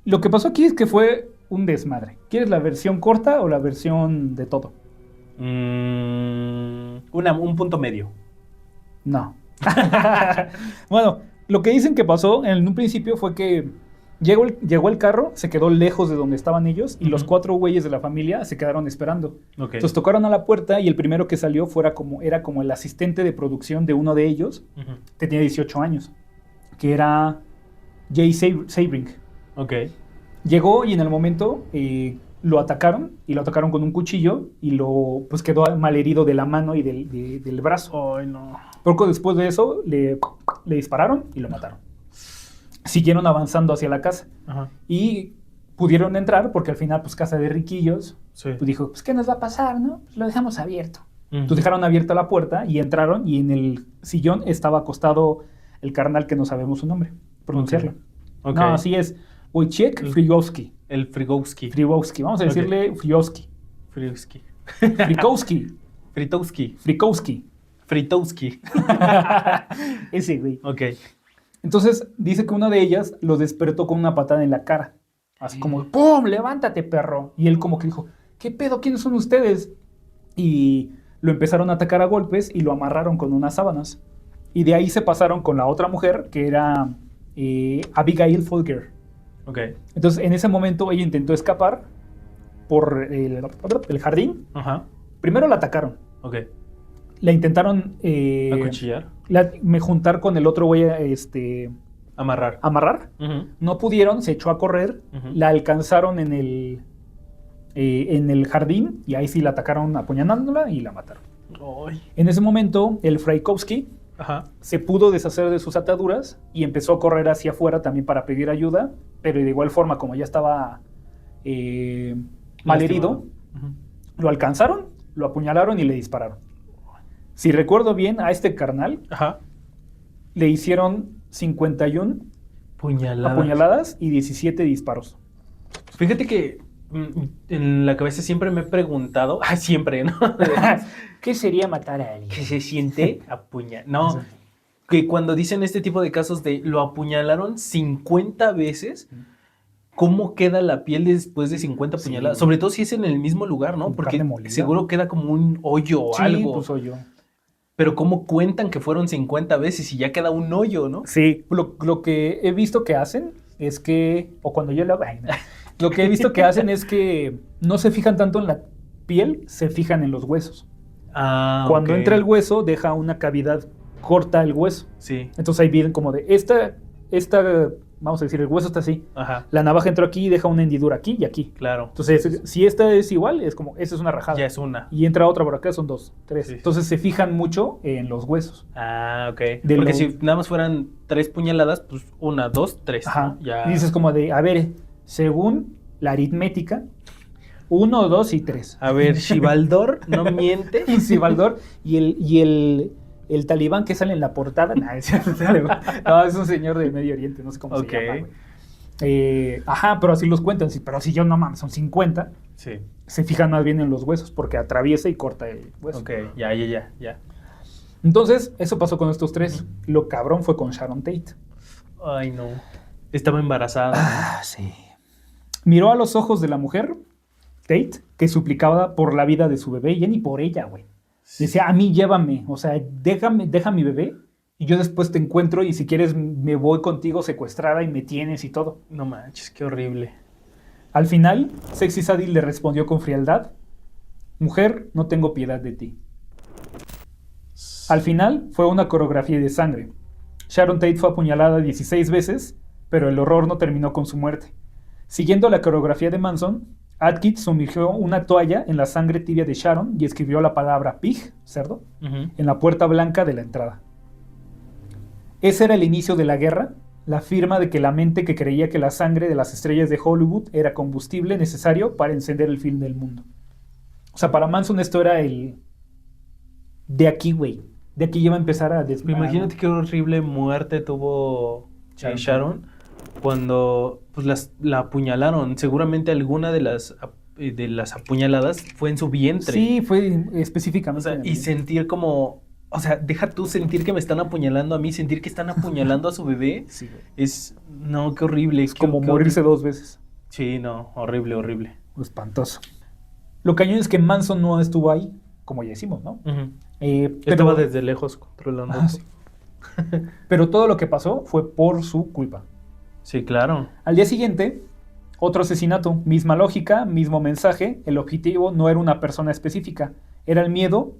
Speaker 1: Lo que pasó aquí es que fue un desmadre. ¿Quieres la versión corta o la versión de todo?
Speaker 2: Un punto medio.
Speaker 1: No. Bueno, lo que dicen que pasó en un principio fue que llegó el carro, se quedó lejos de donde estaban ellos y los 4 güeyes de la familia se quedaron esperando.
Speaker 2: Ok.
Speaker 1: Entonces tocaron a la puerta y el primero que salió era como el asistente de producción de uno de ellos,
Speaker 2: Ujú.
Speaker 1: que tenía 18 años, que era Jay Sabring.
Speaker 2: Ok.
Speaker 1: Llegó y en el momento lo atacaron y lo atacaron con un cuchillo y pues quedó malherido de la mano y del brazo.
Speaker 2: Ay, no.
Speaker 1: Poco después de eso le dispararon y lo mataron. Siguieron avanzando hacia la casa
Speaker 2: Ajá.
Speaker 1: y pudieron entrar porque al final pues casa de riquillos,
Speaker 2: Sí.
Speaker 1: pues dijo, pues ¿qué nos va a pasar, no? Pues lo dejamos abierto.
Speaker 2: Ujú.
Speaker 1: Entonces dejaron abierta la puerta y entraron y en el sillón estaba acostado el carnal que no sabemos su nombre, pronunciarlo.
Speaker 2: Ok.
Speaker 1: No, así es, Wojciech Frigowski.
Speaker 2: El Frigowski.
Speaker 1: Frigowski, vamos a decirle Frigowski.
Speaker 2: Frigowski.
Speaker 1: Frikowski.
Speaker 2: Fritowski.
Speaker 1: Frikowski.
Speaker 2: Fritowski.
Speaker 1: Ese güey.
Speaker 2: Ok.
Speaker 1: Entonces dice que una de ellas lo despertó con una patada en la cara. Así como, ¡pum! ¡Levántate, perro! Y él como que dijo, ¿qué pedo? ¿Quiénes son ustedes? Y lo empezaron a atacar a golpes y lo amarraron con unas sábanas. Y de ahí se pasaron con la otra mujer, que era Abigail Folger.
Speaker 2: Ok.
Speaker 1: Entonces, en ese momento ella intentó escapar por el jardín.
Speaker 2: Ajá.
Speaker 1: Primero la atacaron.
Speaker 2: Ok.
Speaker 1: La intentaron
Speaker 2: Acuchillar.
Speaker 1: juntar con el otro güey,
Speaker 2: Amarrar.
Speaker 1: amarrar.
Speaker 2: Ujú.
Speaker 1: No pudieron, se echó a correr.
Speaker 2: Ujú.
Speaker 1: La alcanzaron en el jardín y ahí sí la atacaron apuñalándola y la mataron.
Speaker 2: Ay.
Speaker 1: En ese momento, el Frykowski
Speaker 2: Ajá.
Speaker 1: se pudo deshacer de sus ataduras y empezó a correr hacia afuera también para pedir ayuda, pero de igual forma, como ya estaba malherido,
Speaker 2: Ujú.
Speaker 1: lo alcanzaron, lo apuñalaron y le dispararon. Si recuerdo bien, a este carnal
Speaker 2: Ajá.
Speaker 1: le hicieron 51
Speaker 2: Puñalada.
Speaker 1: apuñaladas y 17 disparos.
Speaker 2: Fíjate que en la cabeza siempre me he preguntado, siempre, ¿no?
Speaker 3: ¿Qué sería matar a alguien?
Speaker 2: ¿Qué se siente apuñalar? No, que cuando dicen este tipo de casos de lo apuñalaron 50 veces, ¿cómo queda la piel después de 50
Speaker 1: Sí,
Speaker 2: puñaladas?
Speaker 1: güey.
Speaker 2: Sobre todo si es en el mismo lugar, ¿no?
Speaker 1: Con
Speaker 2: Porque
Speaker 1: carne molida.
Speaker 2: seguro queda como un hoyo o
Speaker 1: Sí,
Speaker 2: algo.
Speaker 1: pues soy yo.
Speaker 2: Pero ¿cómo cuentan que fueron 50 veces y ya queda un hoyo, no?
Speaker 1: Sí, lo que he visto que hacen es que, o cuando yo lo ay, no. Lo que he visto que hacen es que no se fijan tanto en la piel, se fijan en los huesos. Cuando
Speaker 2: ok.
Speaker 1: entra el hueso, deja una cavidad corta el hueso.
Speaker 2: Sí,
Speaker 1: Entonces ahí vienen como de, esta, vamos a decir, el hueso está así.
Speaker 2: ajá,
Speaker 1: La navaja entró aquí y deja una hendidura aquí y aquí.
Speaker 2: claro.
Speaker 1: Entonces, si esta es igual, es como, esta es una rajada.
Speaker 2: Ya es una.
Speaker 1: Y entra otra por acá, son 2, 3.
Speaker 2: Sí.
Speaker 1: Entonces se fijan mucho en los huesos.
Speaker 2: Ok.
Speaker 1: De
Speaker 2: Porque
Speaker 1: lo-
Speaker 2: si nada más fueran 3 puñaladas, pues 1, 2, 3.
Speaker 1: Ajá.
Speaker 2: Ya.
Speaker 1: Y dices como de, a ver, según la aritmética, 1, 2 y 3.
Speaker 2: A ver, Shivaldor no miente.
Speaker 1: Y si Baldor y el talibán que sale en la portada, no, es un señor del Medio Oriente, no sé cómo
Speaker 2: Ok.
Speaker 1: se llama, güey. Ajá, pero así los cuentan, sí, pero si yo no mames, son 50,
Speaker 2: Sí.
Speaker 1: se fijan más bien en los huesos, porque atraviesa y corta el hueso.
Speaker 2: Ok, ya.
Speaker 1: Entonces, eso pasó con estos 3. Lo cabrón fue con Sharon Tate.
Speaker 2: Ay, no. Estaba embarazada.
Speaker 1: Sí. Miró a los ojos de la mujer, Tate, que suplicaba por la vida de su bebé, y ya ni por ella, güey. Decía, a mí llévame, o sea, deja mi bebé, y yo después te encuentro, y si quieres me voy contigo secuestrada y me tienes y todo.
Speaker 2: No manches, qué horrible.
Speaker 1: Al final, Sexy Sadie le respondió con frialdad, mujer, no tengo piedad de ti. Al final, fue una coreografía de sangre. Sharon Tate fue apuñalada 16 veces, pero el horror no terminó con su muerte. Siguiendo la coreografía de Manson, Atkins sumergió una toalla en la sangre tibia de Sharon y escribió la palabra pig, cerdo,
Speaker 2: Ujú.
Speaker 1: en la puerta blanca de la entrada. Ese era el inicio de la guerra, la firma de que la mente que creía que la sangre de las estrellas de Hollywood era combustible necesario para encender el film del mundo. O sea, para Manson esto era el... De aquí, güey. De aquí iba a empezar a
Speaker 2: Imagínate qué horrible muerte tuvo Sharon cuando pues, la apuñalaron. Seguramente alguna de las apuñaladas fue en su vientre.
Speaker 1: Sí, fue
Speaker 2: O
Speaker 1: específicamente.
Speaker 2: sea,
Speaker 1: en el
Speaker 2: y
Speaker 1: vientre.
Speaker 2: sentir como O sea, deja tú sentir que me están apuñalando a mí, sentir que están apuñalando a su bebé.
Speaker 1: Sí, güey.
Speaker 2: No, qué horrible.
Speaker 1: Es como morirse 2 veces.
Speaker 2: Sí, no, horrible, horrible.
Speaker 1: Espantoso. Lo cañón es que Manson no estuvo ahí, como ya decimos, ¿no?
Speaker 2: Ujú.
Speaker 1: Pero,
Speaker 2: Estaba desde lejos controlando.
Speaker 1: Ah, sí. Pero todo lo que pasó fue por su culpa.
Speaker 2: Sí, claro.
Speaker 1: Al día siguiente, otro asesinato, misma lógica, mismo mensaje. El objetivo no era una persona específica, era el miedo,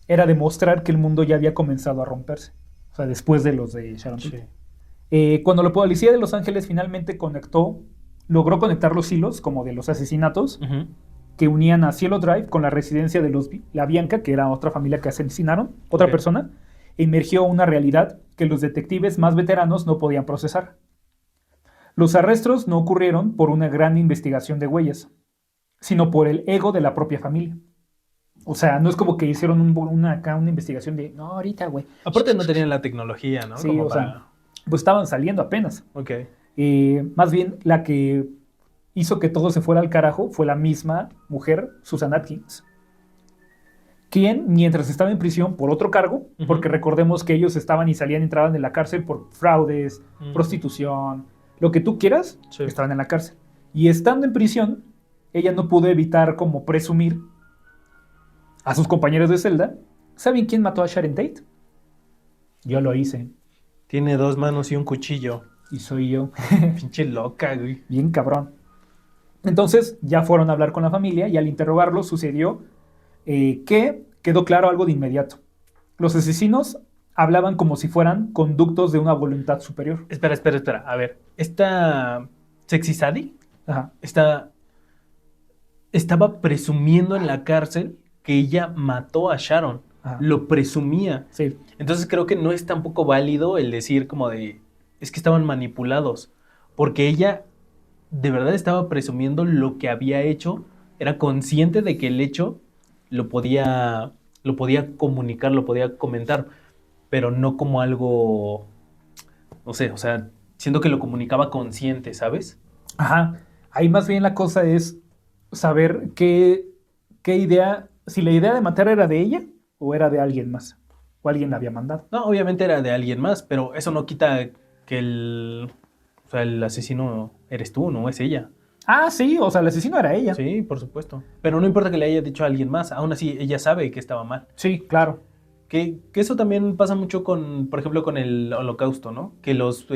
Speaker 1: era demostrar que el mundo ya había comenzado a romperse. O sea, después de los de Sharon Tate. Cuando la policía de Los Ángeles finalmente logró conectar los hilos, como de los asesinatos,
Speaker 2: Ujú.
Speaker 1: que unían a Cielo Drive con la residencia de los La Bianca, que era otra familia que asesinaron, otra
Speaker 2: Ok.
Speaker 1: persona, emergió una realidad que los detectives más veteranos no podían procesar. Los arrestos no ocurrieron por una gran investigación de huellas, sino por el ego de la propia familia. O sea, no es como que hicieron una investigación de, no, ahorita, güey.
Speaker 2: Aparte no tenían la tecnología, ¿no?
Speaker 1: Sí,
Speaker 2: Como
Speaker 1: o sea, pues estaban saliendo apenas.
Speaker 2: Ok.
Speaker 1: Más bien, la que hizo que todo se fuera al carajo fue la misma mujer, Susan Atkins, quien, mientras estaba en prisión por otro cargo,
Speaker 2: Ujú.
Speaker 1: porque recordemos que ellos estaban y salían y entraban en la cárcel por fraudes,
Speaker 2: Ujú.
Speaker 1: prostitución, lo que tú quieras,
Speaker 2: Sí.
Speaker 1: estaban en la cárcel. Y estando en prisión, ella no pudo evitar como presumir a sus compañeros de celda. ¿Saben quién mató a Sharon Tate? Yo lo hice.
Speaker 2: Tiene 2 manos y un cuchillo.
Speaker 1: Y soy yo.
Speaker 2: Pinche loca, güey.
Speaker 1: Bien cabrón. Entonces ya fueron a hablar con la familia y al interrogarlo sucedió que quedó claro algo de inmediato. Los asesinos hablaban como si fueran conductos de una voluntad superior.
Speaker 2: Espera. A ver, esta Sexy Sadie
Speaker 1: Ajá.
Speaker 2: estaba presumiendo en la cárcel que ella mató a Sharon.
Speaker 1: Ajá.
Speaker 2: Lo presumía.
Speaker 1: Sí.
Speaker 2: Entonces creo que no es tampoco válido el decir como de, es que estaban manipulados, porque ella de verdad estaba presumiendo lo que había hecho, era consciente de que el hecho lo podía comunicar, lo podía comentar, pero no como algo, no sé, o sea, siento que lo comunicaba consciente, ¿sabes?
Speaker 1: Ajá. Ahí más bien la cosa es saber qué idea, si la idea de matar era de ella o era de alguien más, o alguien la había mandado.
Speaker 2: No, obviamente era de alguien más, pero eso no quita que el asesino eres tú, no es ella.
Speaker 1: Ah, sí, o sea, el asesino era ella.
Speaker 2: Sí, por supuesto. Pero no importa que le haya dicho a alguien más, aún así ella sabe que estaba mal.
Speaker 1: Sí, claro.
Speaker 2: Que eso también pasa mucho con, por ejemplo, con el Holocausto, ¿no? Que los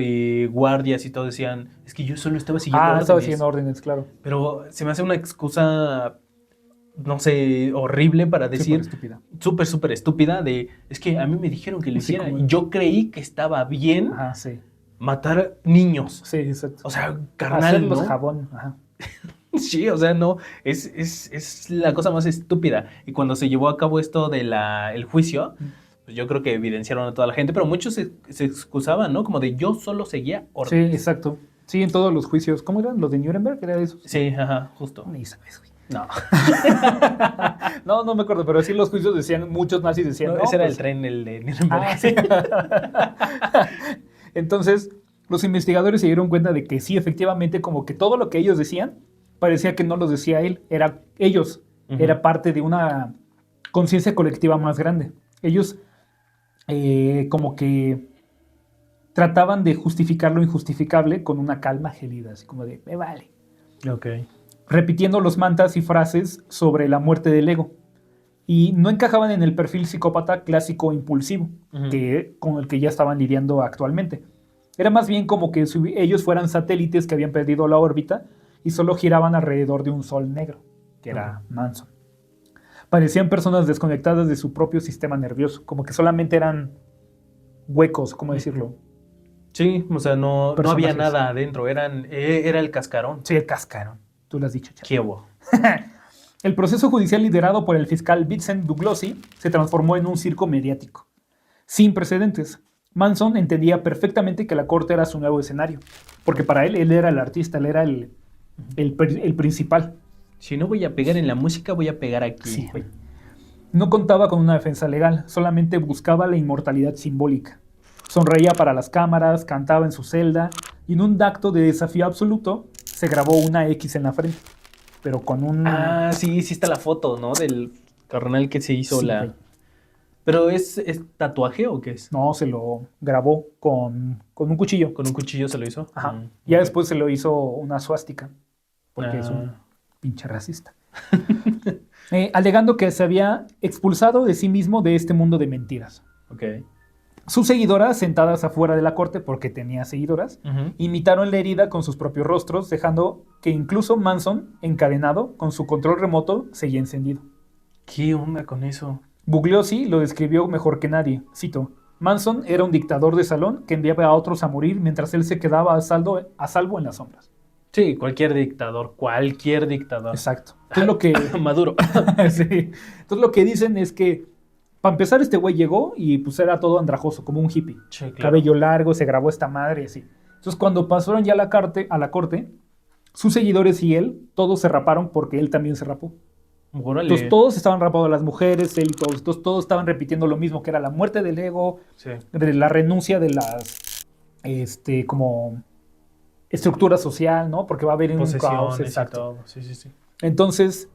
Speaker 2: guardias y todo decían, es que yo solo estaba siguiendo órdenes.
Speaker 1: Estaba siguiendo órdenes, claro.
Speaker 2: Pero se me hace una excusa, no sé, horrible para decir,
Speaker 1: Súper estúpida.
Speaker 2: súper estúpida, de, es que a mí me dijeron que lo
Speaker 1: Sí,
Speaker 2: hiciera
Speaker 1: como-
Speaker 2: y yo creí que estaba bien
Speaker 1: Ajá, sí.
Speaker 2: matar niños.
Speaker 1: Sí, exacto.
Speaker 2: O sea, carnal,
Speaker 1: Hacerlos
Speaker 2: ¿no?
Speaker 1: jabón. Ajá.
Speaker 2: Sí, o sea, no, es la cosa más estúpida. Y cuando se llevó a cabo esto el juicio, pues yo creo que evidenciaron a toda la gente, pero muchos se excusaban, ¿no? Como de yo solo seguía
Speaker 1: Sí,
Speaker 2: órdenes.
Speaker 1: exacto. Sí, en todos los juicios. ¿Cómo eran? ¿Los de Nuremberg? ¿Era de esos?
Speaker 2: Sí, ajá, justo.
Speaker 1: Ni sabes, güey.
Speaker 2: No,
Speaker 1: No me acuerdo, pero sí los juicios decían, muchos nazis decían,
Speaker 2: no,
Speaker 1: no,
Speaker 2: ese era
Speaker 1: pues-
Speaker 2: el tren, el de Nuremberg.
Speaker 1: Ah, sí. Entonces, los investigadores se dieron cuenta de que sí, efectivamente, como que todo lo que ellos decían, parecía que no los decía él, era ellos.
Speaker 2: Ujú.
Speaker 1: Era parte de una conciencia colectiva más grande. Ellos como que trataban de justificar lo injustificable con una calma gelida, así como de, me vale.
Speaker 2: Ok.
Speaker 1: Repitiendo los mantras y frases sobre la muerte del ego. Y no encajaban en el perfil psicópata clásico impulsivo,
Speaker 2: Ujú.
Speaker 1: con el que ya estaban lidiando actualmente. Era más bien como que ellos fueran satélites que habían perdido la órbita y solo giraban alrededor de un sol negro, que era Manson. Parecían personas desconectadas de su propio sistema nervioso, como que solamente eran huecos, ¿cómo decirlo?
Speaker 2: Sí, o sea, no había
Speaker 1: Personajes.
Speaker 2: nada adentro, era el cascarón.
Speaker 1: Sí, el cascarón. Tú lo has dicho, chaval.
Speaker 2: Qué hubo.
Speaker 1: El proceso judicial liderado por el fiscal Vincent Bugliosi se transformó en un circo mediático, sin precedentes. Manson entendía perfectamente que la corte era su nuevo escenario, porque para él era el artista, él era el principal.
Speaker 2: Si no voy a pegar en la música, voy a pegar aquí.
Speaker 1: Sí, güey. No contaba con una defensa legal, solamente buscaba la inmortalidad simbólica. Sonreía para las cámaras, cantaba en su celda y en un acto de desafío absoluto se grabó una X en la frente, pero con un...
Speaker 2: Sí está la foto, ¿no? Del carnal que se hizo
Speaker 1: Sí,
Speaker 2: la...
Speaker 1: güey.
Speaker 2: ¿Pero es tatuaje o qué es?
Speaker 1: No, se lo grabó con un cuchillo.
Speaker 2: ¿Con un cuchillo se lo hizo?
Speaker 1: Ajá.
Speaker 2: Mm,
Speaker 1: Ya
Speaker 2: ok.
Speaker 1: después se lo hizo una suástica, porque es un
Speaker 2: Ah,
Speaker 1: pinche racista. Alegando que se había expulsado de sí mismo de este mundo de mentiras.
Speaker 2: ok.
Speaker 1: Sus seguidoras, sentadas afuera de la corte, porque tenía seguidoras,
Speaker 2: Ujú.
Speaker 1: imitaron la herida con sus propios rostros, dejando que incluso Manson, encadenado, con su control remoto, seguía encendido.
Speaker 2: ¿Qué onda con eso?
Speaker 1: Bugliosi lo describió mejor que nadie. Cito: Manson era un dictador de salón que enviaba a otros a morir mientras él se quedaba a salvo en las sombras.
Speaker 2: Sí, cualquier dictador, cualquier dictador.
Speaker 1: Exacto. Entonces lo que,
Speaker 2: Maduro.
Speaker 1: sí. Entonces lo que dicen es que, para empezar, este güey llegó y pues era todo andrajoso, como un hippie.
Speaker 2: Sí, claro.
Speaker 1: Cabello largo, se grabó esta madre y así. Entonces cuando pasaron ya a la corte, sus seguidores y él, todos se raparon porque él también se rapó.
Speaker 2: Órale.
Speaker 1: Entonces todos estaban rapados, las mujeres, él y todos. Entonces todos estaban repitiendo lo mismo, que era la muerte del ego,
Speaker 2: Sí.
Speaker 1: de la renuncia de las, como estructura social, ¿no? Porque va a haber un caos.
Speaker 2: Posesiones y
Speaker 1: Exacto.
Speaker 2: todo. Sí, sí, sí.
Speaker 1: Entonces,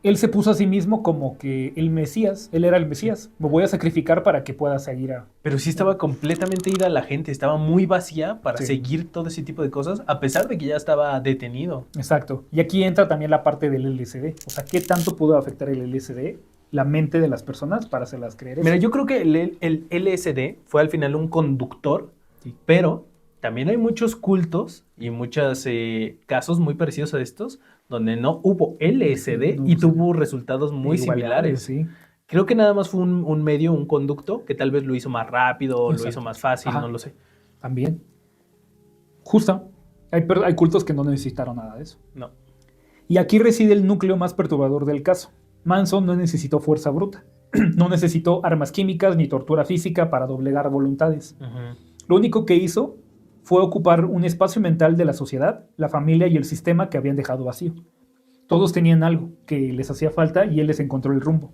Speaker 1: él se puso a sí mismo como que el Mesías, él era el Mesías. Me voy a sacrificar para que pueda seguir a...
Speaker 2: Pero sí estaba completamente ida la gente, estaba muy vacía para
Speaker 1: Sí.
Speaker 2: seguir todo ese tipo de cosas, a pesar de que ya estaba detenido.
Speaker 1: Exacto. Y aquí entra también la parte del LSD. O sea, ¿qué tanto pudo afectar el LSD, la mente de las personas para hacerlas creer eso?
Speaker 2: Mira, yo creo que el LSD fue al final un conductor,
Speaker 1: Sí.
Speaker 2: pero también hay muchos cultos y muchos casos muy parecidos a estos, donde no hubo LSD
Speaker 1: No,
Speaker 2: y
Speaker 1: sí.
Speaker 2: tuvo resultados muy
Speaker 1: Igualdades,
Speaker 2: similares.
Speaker 1: sí.
Speaker 2: Creo que nada más fue un medio, un conducto, que tal vez lo hizo más rápido, o lo
Speaker 1: Exacto.
Speaker 2: hizo más fácil,
Speaker 1: Ajá.
Speaker 2: no lo sé.
Speaker 1: También. Justo. Hay cultos que no necesitaron nada de eso.
Speaker 2: No.
Speaker 1: Y aquí reside el núcleo más perturbador del caso. Manson no necesitó fuerza bruta. No necesitó armas químicas ni tortura física para doblegar voluntades.
Speaker 2: Ujú.
Speaker 1: Lo único que hizo fue ocupar un espacio mental de la sociedad, la familia y el sistema que habían dejado vacío. Todos tenían algo que les hacía falta y él les encontró el rumbo.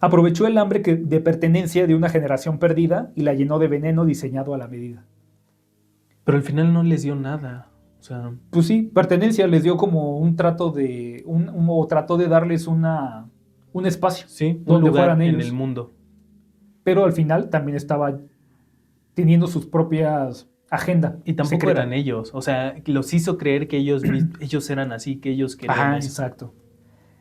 Speaker 1: Aprovechó el hambre de pertenencia de una generación perdida y la llenó de veneno diseñado a la medida.
Speaker 2: Pero al final no les dio nada. O sea,
Speaker 1: Pues sí, pertenencia les dio como un trato de... o trató de darles un espacio
Speaker 2: sí, un
Speaker 1: donde
Speaker 2: lugar
Speaker 1: fueran
Speaker 2: en
Speaker 1: ellos.
Speaker 2: el mundo.
Speaker 1: Pero al final también estaba teniendo sus propias agendas.
Speaker 2: Y tampoco eran ellos. O sea, los hizo creer que ellos eran así, que ellos querían
Speaker 1: Ajá,
Speaker 2: eso.
Speaker 1: exacto.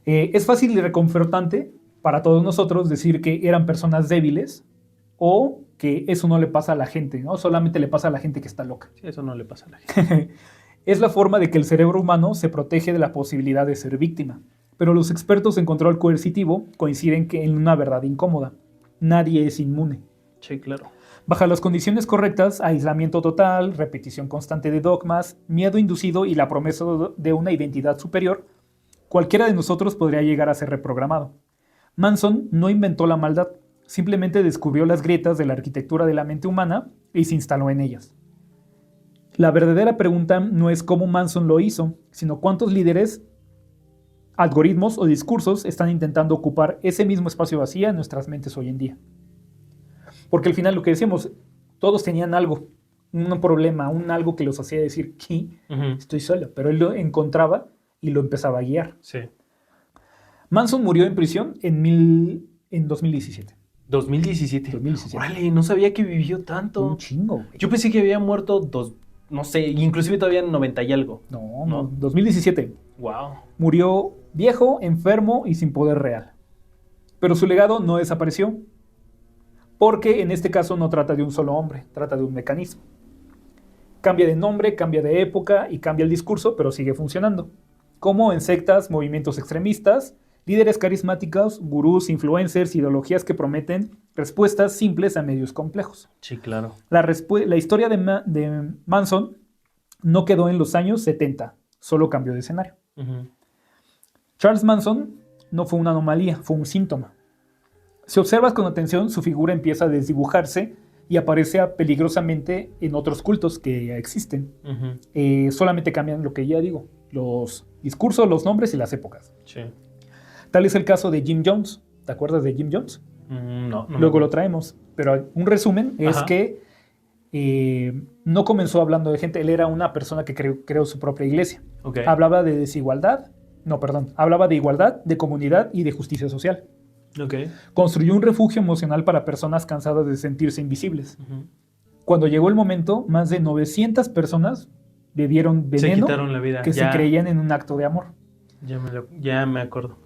Speaker 1: Es fácil y reconfortante para todos nosotros decir que eran personas débiles o que eso no le pasa a la gente, ¿no? Solamente le pasa a la gente que está loca.
Speaker 2: Sí, eso no le pasa a la gente.
Speaker 1: Es la forma de que el cerebro humano se protege de la posibilidad de ser víctima. Pero los expertos en control coercitivo coinciden que en una verdad incómoda. Nadie es inmune.
Speaker 2: Sí, claro.
Speaker 1: Bajo las condiciones correctas, aislamiento total, repetición constante de dogmas, miedo inducido y la promesa de una identidad superior, cualquiera de nosotros podría llegar a ser reprogramado. Manson no inventó la maldad, simplemente descubrió las grietas de la arquitectura de la mente humana y se instaló en ellas. La verdadera pregunta no es cómo Manson lo hizo, sino cuántos líderes, algoritmos o discursos están intentando ocupar ese mismo espacio vacío en nuestras mentes hoy en día. Porque al final lo que decíamos, todos tenían algo, un problema, algo que los hacía decir que estoy solo, pero él lo encontraba y lo empezaba a guiar.
Speaker 2: Sí.
Speaker 1: Manson murió en prisión en 2017.
Speaker 2: 2017.
Speaker 1: 2017.
Speaker 2: Órale, no sabía que vivió tanto.
Speaker 1: Un chingo, güey.
Speaker 2: Yo pensé que había muerto no sé, inclusive todavía en 90 y algo.
Speaker 1: No, 2017.
Speaker 2: Wow.
Speaker 1: Murió viejo, enfermo y sin poder real. Pero su legado no desapareció, porque en este caso no trata de un solo hombre, trata de un mecanismo. Cambia de nombre, cambia de época y cambia el discurso, pero sigue funcionando. Como en sectas, movimientos extremistas, líderes carismáticos, gurús, influencers, ideologías que prometen respuestas simples a medios complejos.
Speaker 2: Sí, claro.
Speaker 1: La historia de Manson no quedó en los años 70, solo cambió de escenario.
Speaker 2: Ujú.
Speaker 1: Charles Manson no fue una anomalía, fue un síntoma. Si observas con atención, su figura empieza a desdibujarse y aparece peligrosamente en otros cultos que ya existen.
Speaker 2: Ujú.
Speaker 1: Solamente cambian lo que ya digo, los discursos, los nombres y las épocas.
Speaker 2: Sí.
Speaker 1: Tal es el caso de Jim Jones. ¿Te acuerdas de Jim Jones?
Speaker 2: No.
Speaker 1: Luego lo traemos. Pero un resumen es
Speaker 2: Ajá.
Speaker 1: que no comenzó hablando de gente. Él era una persona que creó su propia iglesia.
Speaker 2: Ok.
Speaker 1: Hablaba de desigualdad. No, perdón. Hablaba de igualdad, de comunidad y de justicia social.
Speaker 2: Ok.
Speaker 1: Construyó un refugio emocional para personas cansadas de sentirse invisibles.
Speaker 2: Ujú.
Speaker 1: Cuando llegó el momento, más de 900 personas bebieron
Speaker 2: Se
Speaker 1: veneno
Speaker 2: quitaron la vida.
Speaker 1: que se creían en un acto de amor.
Speaker 2: Ya me acuerdo.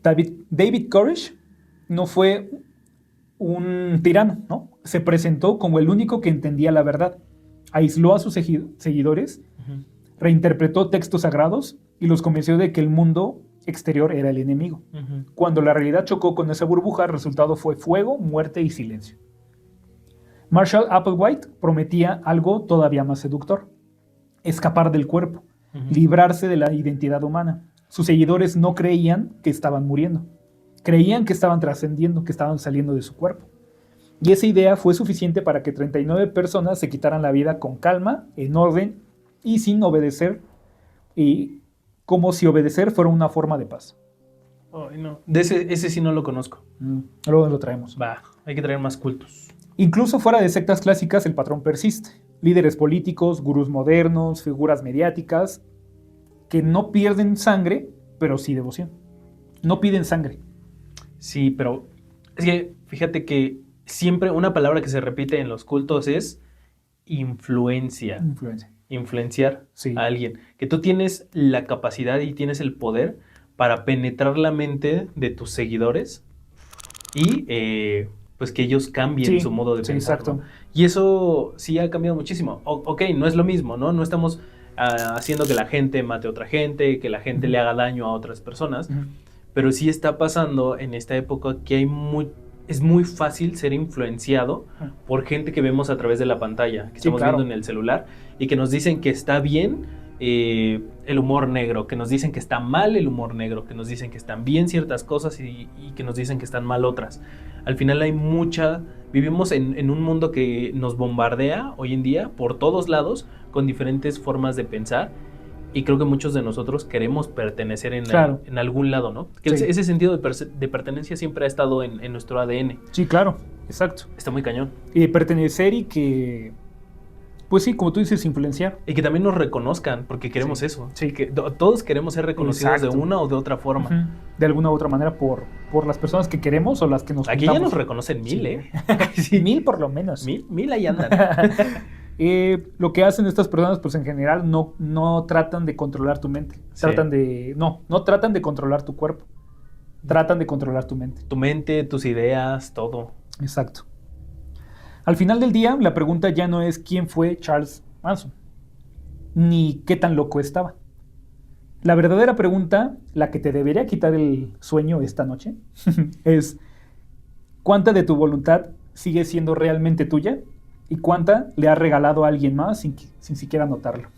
Speaker 1: David Koresh no fue un tirano, ¿no? Se presentó como el único que entendía la verdad. Aisló a sus seguidores,
Speaker 2: Ujú.
Speaker 1: reinterpretó textos sagrados y los convenció de que el mundo exterior era el enemigo.
Speaker 2: Ujú.
Speaker 1: Cuando la realidad chocó con esa burbuja, el resultado fue fuego, muerte y silencio. Marshall Applewhite prometía algo todavía más seductor: escapar del cuerpo,
Speaker 2: Ujú.
Speaker 1: librarse de la identidad humana. Sus seguidores no creían que estaban muriendo, creían que estaban trascendiendo, que estaban saliendo de su cuerpo. Y esa idea fue suficiente para que 39 personas se quitaran la vida con calma, en orden y sin obedecer, y como si obedecer fuera una forma de paz.
Speaker 2: Ay, no. De ese sí no lo conozco.
Speaker 1: Luego lo traemos.
Speaker 2: Va, hay que traer más cultos.
Speaker 1: Incluso fuera de sectas clásicas, el patrón persiste. Líderes políticos, gurús modernos, figuras mediáticas que no pierden sangre, pero sí devoción. No piden sangre.
Speaker 2: Sí, pero es que fíjate que siempre una palabra que se repite en los cultos es influencia.
Speaker 1: Influencia.
Speaker 2: Influenciar
Speaker 1: Sí.
Speaker 2: a alguien. Que tú tienes la capacidad y tienes el poder para penetrar la mente de tus seguidores y pues que ellos cambien
Speaker 1: Sí,
Speaker 2: su modo de
Speaker 1: sí,
Speaker 2: pensar.
Speaker 1: exacto.
Speaker 2: ¿No? Y eso sí ha cambiado muchísimo. Ok, no es lo mismo, ¿no? No estamos haciendo que la gente mate a otra gente, que la gente le haga daño a otras personas, pero sí está pasando en esta época que es muy fácil ser influenciado por gente que vemos a través de la pantalla, que estamos
Speaker 1: claro.
Speaker 2: viendo en el celular, y que nos dicen que está bien el humor negro, que nos dicen que está mal el humor negro, que nos dicen que están bien ciertas cosas y que nos dicen que están mal otras. Al final vivimos en un mundo que nos bombardea hoy en día por todos lados con diferentes formas de pensar, y creo que muchos de nosotros queremos pertenecer en algún lado, ¿no? Que
Speaker 1: Sí.
Speaker 2: ese sentido de pertenencia siempre ha estado en nuestro ADN.
Speaker 1: Sí, claro, exacto.
Speaker 2: Está muy cañón.
Speaker 1: Y de pertenecer y que, pues sí, como tú dices, influenciar.
Speaker 2: Y que también nos reconozcan, porque queremos eso.
Speaker 1: Sí.
Speaker 2: Que todos queremos ser reconocidos
Speaker 1: Exacto.
Speaker 2: de una o de otra forma.
Speaker 1: Ujú. De alguna u otra manera por las personas que queremos o las que nos
Speaker 2: Aquí ya
Speaker 1: juntamos.
Speaker 2: nos reconocen 1000,
Speaker 1: Sí.
Speaker 2: ¿eh?
Speaker 1: Sí. 1000 por lo menos.
Speaker 2: 1000 ahí andan.
Speaker 1: Lo que hacen estas personas, pues en general, no tratan de controlar tu mente.
Speaker 2: Sí.
Speaker 1: No tratan de controlar tu cuerpo. Tratan de controlar tu mente.
Speaker 2: Tu mente, tus ideas, todo.
Speaker 1: Exacto. Al final del día, la pregunta ya no es quién fue Charles Manson, ni qué tan loco estaba. La verdadera pregunta, la que te debería quitar el sueño esta noche, es ¿cuánta de tu voluntad sigue siendo realmente tuya? ¿Y cuánta le has regalado a alguien más sin siquiera notarlo?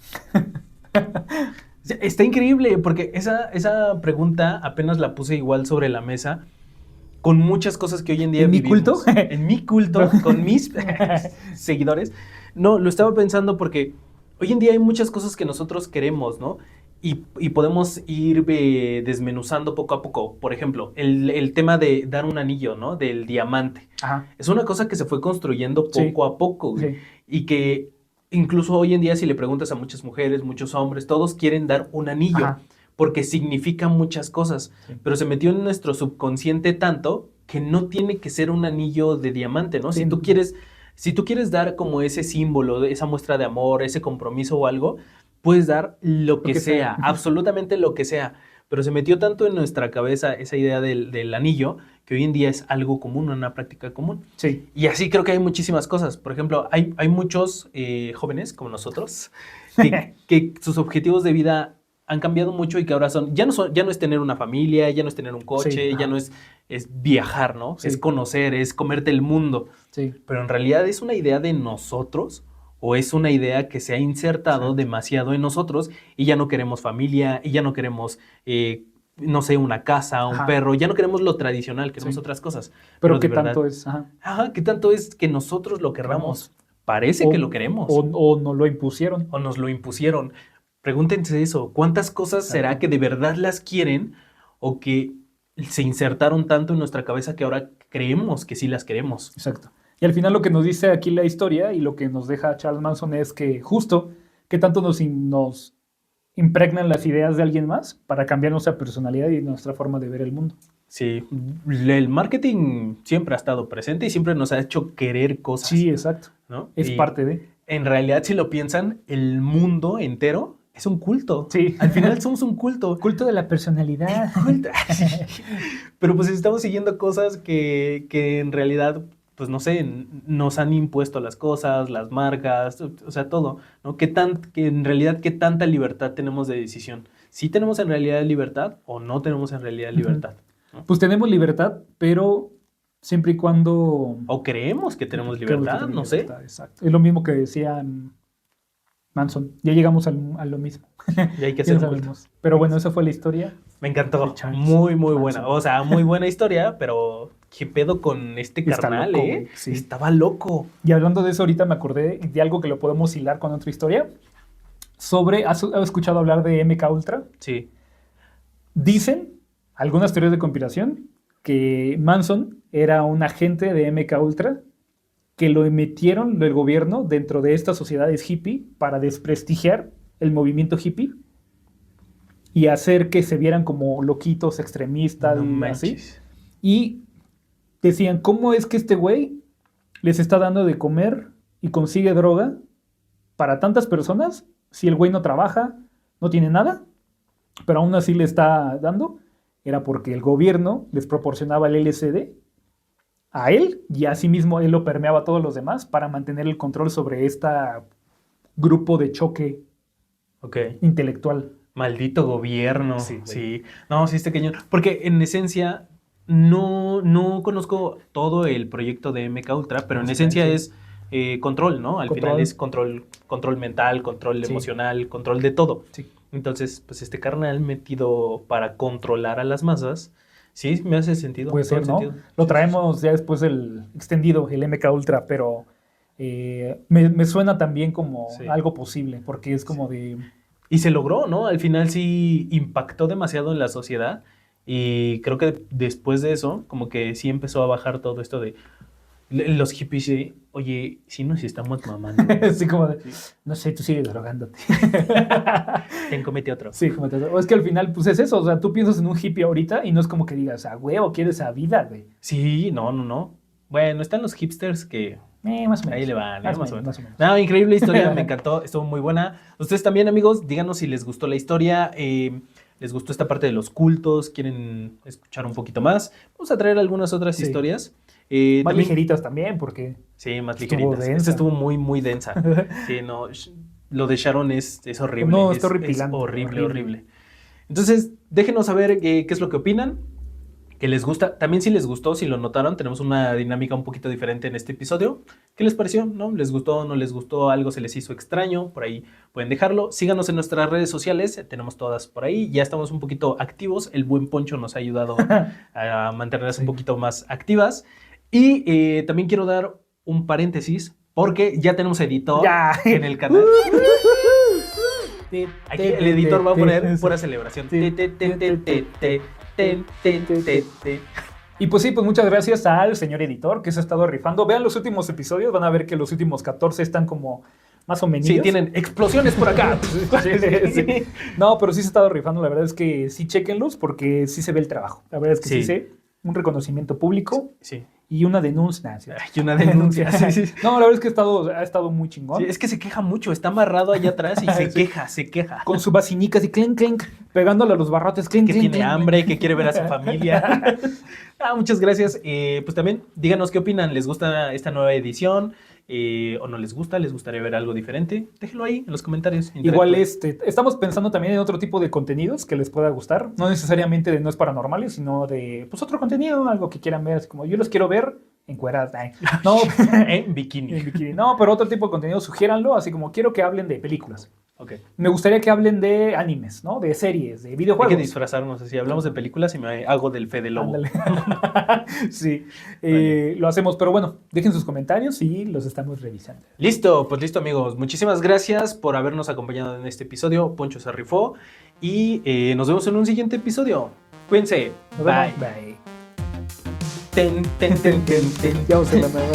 Speaker 2: Está increíble, porque esa pregunta apenas la puse igual sobre la mesa con muchas cosas que hoy en día
Speaker 1: ¿En mi
Speaker 2: vivimos.
Speaker 1: culto?
Speaker 2: En mi culto, con mis seguidores. No, lo estaba pensando porque hoy en día hay muchas cosas que nosotros queremos, ¿no? Y podemos ir desmenuzando poco a poco. Por ejemplo, el tema de dar un anillo, ¿no? Del diamante.
Speaker 1: Ajá.
Speaker 2: Es una cosa que se fue construyendo
Speaker 1: Sí.
Speaker 2: poco a poco, güey.
Speaker 1: Sí.
Speaker 2: Y que incluso hoy en día, si le preguntas a muchas mujeres, muchos hombres, todos quieren dar un anillo.
Speaker 1: Ajá.
Speaker 2: Porque significa muchas cosas.
Speaker 1: Sí.
Speaker 2: Pero se metió en nuestro subconsciente tanto que no tiene que ser un anillo de diamante, ¿no?
Speaker 1: Sí.
Speaker 2: Si tú quieres dar como ese símbolo, esa muestra de amor, ese compromiso o algo, puedes dar lo que sea, absolutamente lo que sea. Pero se metió tanto en nuestra cabeza esa idea del anillo que hoy en día es algo común, una práctica común.
Speaker 1: Sí.
Speaker 2: Y así creo que hay muchísimas cosas. Por ejemplo, hay muchos jóvenes como nosotros que sus objetivos de vida han cambiado mucho y que ahora ya no es tener una familia, ya no es tener un coche,
Speaker 1: Sí,
Speaker 2: ya no es viajar, ¿no?
Speaker 1: Sí.
Speaker 2: Es conocer, es comerte el mundo.
Speaker 1: Sí.
Speaker 2: Pero en realidad es una idea de nosotros o es una idea que se ha insertado demasiado en nosotros y ya no queremos familia y ya no queremos, no sé, una casa, un
Speaker 1: Ajá.
Speaker 2: perro, ya no queremos lo tradicional, queremos otras cosas.
Speaker 1: Pero
Speaker 2: de
Speaker 1: ¿qué
Speaker 2: verdad-
Speaker 1: tanto es? Ajá.
Speaker 2: Ajá, ¿qué tanto es que nosotros lo querramos? Parece que lo queremos.
Speaker 1: O no lo impusieron.
Speaker 2: O nos lo impusieron. Pregúntense eso, ¿cuántas cosas será que de verdad las quieren o que se insertaron tanto en nuestra cabeza que ahora creemos que sí las queremos?
Speaker 1: Exacto. Y al final lo que nos dice aquí la historia y lo que nos deja Charles Manson es que justo qué tanto nos impregnan las ideas de alguien más para cambiar nuestra personalidad y nuestra forma de ver el mundo.
Speaker 2: Sí, el marketing siempre ha estado presente y siempre nos ha hecho querer cosas,
Speaker 1: Sí, exacto.
Speaker 2: ¿no?
Speaker 1: Es
Speaker 2: Y
Speaker 1: parte de.
Speaker 2: en realidad, si lo piensan, el mundo entero es un culto.
Speaker 1: Sí.
Speaker 2: Al final somos un culto.
Speaker 3: Culto de la personalidad.
Speaker 2: Culto. Pero pues estamos siguiendo cosas que en realidad, pues no sé, nos han impuesto las cosas, las marcas, o sea, todo, ¿no? Que en realidad, ¿qué tanta libertad tenemos de decisión? ¿Sí tenemos en realidad libertad o no tenemos en realidad libertad?
Speaker 1: Pues tenemos libertad, pero siempre y cuando...
Speaker 2: ¿O creemos que tenemos
Speaker 1: Creo que
Speaker 2: libertad?
Speaker 1: tenemos
Speaker 2: No sé.
Speaker 1: libertad, exacto. Es lo mismo que decía Manson. Ya llegamos a lo mismo.
Speaker 2: Y hay que
Speaker 1: Ya
Speaker 2: hacer
Speaker 1: lo
Speaker 2: un culto.
Speaker 1: sabemos. Pero bueno, esa fue la historia.
Speaker 2: Me encantó.
Speaker 1: De Charles
Speaker 2: Muy, muy
Speaker 1: Manson.
Speaker 2: buena. O sea, muy buena historia, pero ¿qué pedo con este
Speaker 1: Está
Speaker 2: carnal,
Speaker 1: loco,
Speaker 2: eh?
Speaker 1: güey, sí.
Speaker 2: Estaba loco.
Speaker 1: Y hablando de eso, ahorita me acordé de algo que lo podemos hilar con otra historia. ¿Has escuchado hablar de MK Ultra?
Speaker 2: Sí.
Speaker 1: Dicen algunas teorías de conspiración que Manson era un agente de MK Ultra que lo emitieron del gobierno dentro de estas sociedades hippie para desprestigiar el movimiento hippie y hacer que se vieran como loquitos, extremistas
Speaker 2: No
Speaker 1: y así.
Speaker 2: manches.
Speaker 1: Y decían, ¿cómo es que este güey les está dando de comer y consigue droga para tantas personas si el güey no trabaja, no tiene nada, pero aún así le está dando? Era porque el gobierno les proporcionaba el LSD a él y asimismo él lo permeaba a todos los demás para mantener el control sobre este grupo de choque
Speaker 2: Ok.
Speaker 1: intelectual.
Speaker 2: Maldito gobierno.
Speaker 1: Sí,
Speaker 2: Sí,
Speaker 1: güey.
Speaker 2: No, sí, este cañón. Porque en esencia no conozco todo el proyecto de MK Ultra, pero en
Speaker 1: Sí,
Speaker 2: esencia
Speaker 1: sí.
Speaker 2: es control, ¿no? Al
Speaker 1: Control.
Speaker 2: final es control mental, control
Speaker 1: Sí.
Speaker 2: emocional, control de todo.
Speaker 1: Sí.
Speaker 2: Entonces, pues este carnal metido para controlar a las masas, sí, me hace sentido.
Speaker 1: Puede
Speaker 2: todo
Speaker 1: ser,
Speaker 2: el
Speaker 1: ¿no?
Speaker 2: sentido.
Speaker 1: Lo
Speaker 2: Sí,
Speaker 1: traemos ya después del extendido, el MK Ultra, pero me suena también como
Speaker 2: Sí.
Speaker 1: algo posible, porque es como de...
Speaker 2: Y se logró, ¿no? Al final sí impactó demasiado en la sociedad y creo que después de eso, como que sí empezó a bajar todo esto de los hippies, oye, sí nos estamos mamando.
Speaker 1: así como de, no sé, tú sigues drogándote.
Speaker 2: Ten, comete otro.
Speaker 1: Sí, como o es que al final, pues es eso, o sea, tú piensas en un hippie ahorita y no es como que digas, ah, huevo, quiero esa vida, güey.
Speaker 2: Sí, no. Bueno, están los hipsters que
Speaker 1: Más o menos.
Speaker 2: ahí le van,
Speaker 1: Más o
Speaker 2: más o
Speaker 1: menos,
Speaker 2: menos.
Speaker 1: más o menos.
Speaker 2: No, increíble historia, me encantó, estuvo muy buena. Ustedes también, amigos, díganos si les gustó la historia, les gustó esta parte de los cultos, quieren escuchar un poquito más. Vamos a traer algunas otras
Speaker 1: Sí.
Speaker 2: historias.
Speaker 1: Más
Speaker 2: También-
Speaker 1: ligeritas también, porque...
Speaker 2: Sí, más
Speaker 1: Estuvo
Speaker 2: ligeritas.
Speaker 1: densa.
Speaker 2: Esta estuvo muy, muy densa. Sí, no, lo de Sharon es horrible.
Speaker 1: No,
Speaker 2: es,
Speaker 1: está
Speaker 2: es
Speaker 1: horripilante,
Speaker 2: horrible,
Speaker 1: horrible.
Speaker 2: horrible. Entonces, déjenos saber qué es lo que opinan, que les gusta. También si les gustó, si lo notaron, tenemos una dinámica un poquito diferente en este episodio. ¿Qué les pareció? ¿No? ¿Les gustó? ¿No les gustó? ¿Algo se les hizo extraño? Por ahí pueden dejarlo. Síganos en nuestras redes sociales, tenemos todas por ahí. Ya estamos un poquito activos. El buen Poncho nos ha ayudado a mantenerlas
Speaker 1: Sí.
Speaker 2: un poquito más activas. Y también quiero dar un paréntesis, porque ya tenemos editor
Speaker 1: Ya.
Speaker 2: en el canal. Aquí el editor va a poner pura celebración.
Speaker 1: Sí.
Speaker 2: Te.
Speaker 1: Y pues sí, pues muchas gracias al señor editor que se ha estado rifando. Vean los últimos episodios, van a ver que los últimos 14 están como más o menos.
Speaker 2: Sí, tienen explosiones por acá.
Speaker 1: Sí. No, pero sí se ha estado rifando. La verdad es que sí, chéquenlos porque sí se ve el trabajo. La verdad es que sí,
Speaker 2: Sí.
Speaker 1: sé un reconocimiento público
Speaker 2: Sí.
Speaker 1: y una denuncia. ¿no?
Speaker 2: Hay una denuncia. Sí.
Speaker 1: No, la verdad es que ha estado muy chingón.
Speaker 2: Sí, es que se queja mucho, está amarrado allá atrás y se queja.
Speaker 1: Con su vacinica así, clink, clink, pegándole a los barrotes, clink,
Speaker 2: Que
Speaker 1: clink,
Speaker 2: tiene
Speaker 1: clink,
Speaker 2: hambre,
Speaker 1: clink.
Speaker 2: que quiere ver a su familia. Muchas gracias. Pues también díganos qué opinan. ¿Les gusta esta nueva edición? ¿O no les gusta? ¿Les gustaría ver algo diferente? Déjenlo ahí en los comentarios.
Speaker 1: Igual
Speaker 2: Interactúen.
Speaker 1: estamos pensando también en otro tipo de contenidos que les pueda gustar. No necesariamente de No es Paranormales, sino de pues otro contenido, algo que quieran ver. Así como yo los quiero ver encueradas. Ay, no,
Speaker 2: En bikini.
Speaker 1: en bikini. No, pero otro tipo de contenido, sugiéranlo. Así como quiero que hablen de películas.
Speaker 2: Ok.
Speaker 1: Me gustaría que hablen de animes, ¿no? De series, de
Speaker 2: Hay
Speaker 1: videojuegos.
Speaker 2: que disfrazarnos así. Hablamos de películas y me hago del Fede Lobo.
Speaker 1: Ándale. Sí,
Speaker 2: Vale.
Speaker 1: lo hacemos. Pero bueno, dejen sus comentarios y los estamos revisando.
Speaker 2: Listo, pues listo, amigos. Muchísimas gracias por habernos acompañado en este episodio. Poncho se rifó. Y nos vemos en un siguiente episodio. Cuídense.
Speaker 1: Nos
Speaker 2: Bye.
Speaker 1: vemos. Bye.
Speaker 2: Ten.
Speaker 1: Ya usé la nueva.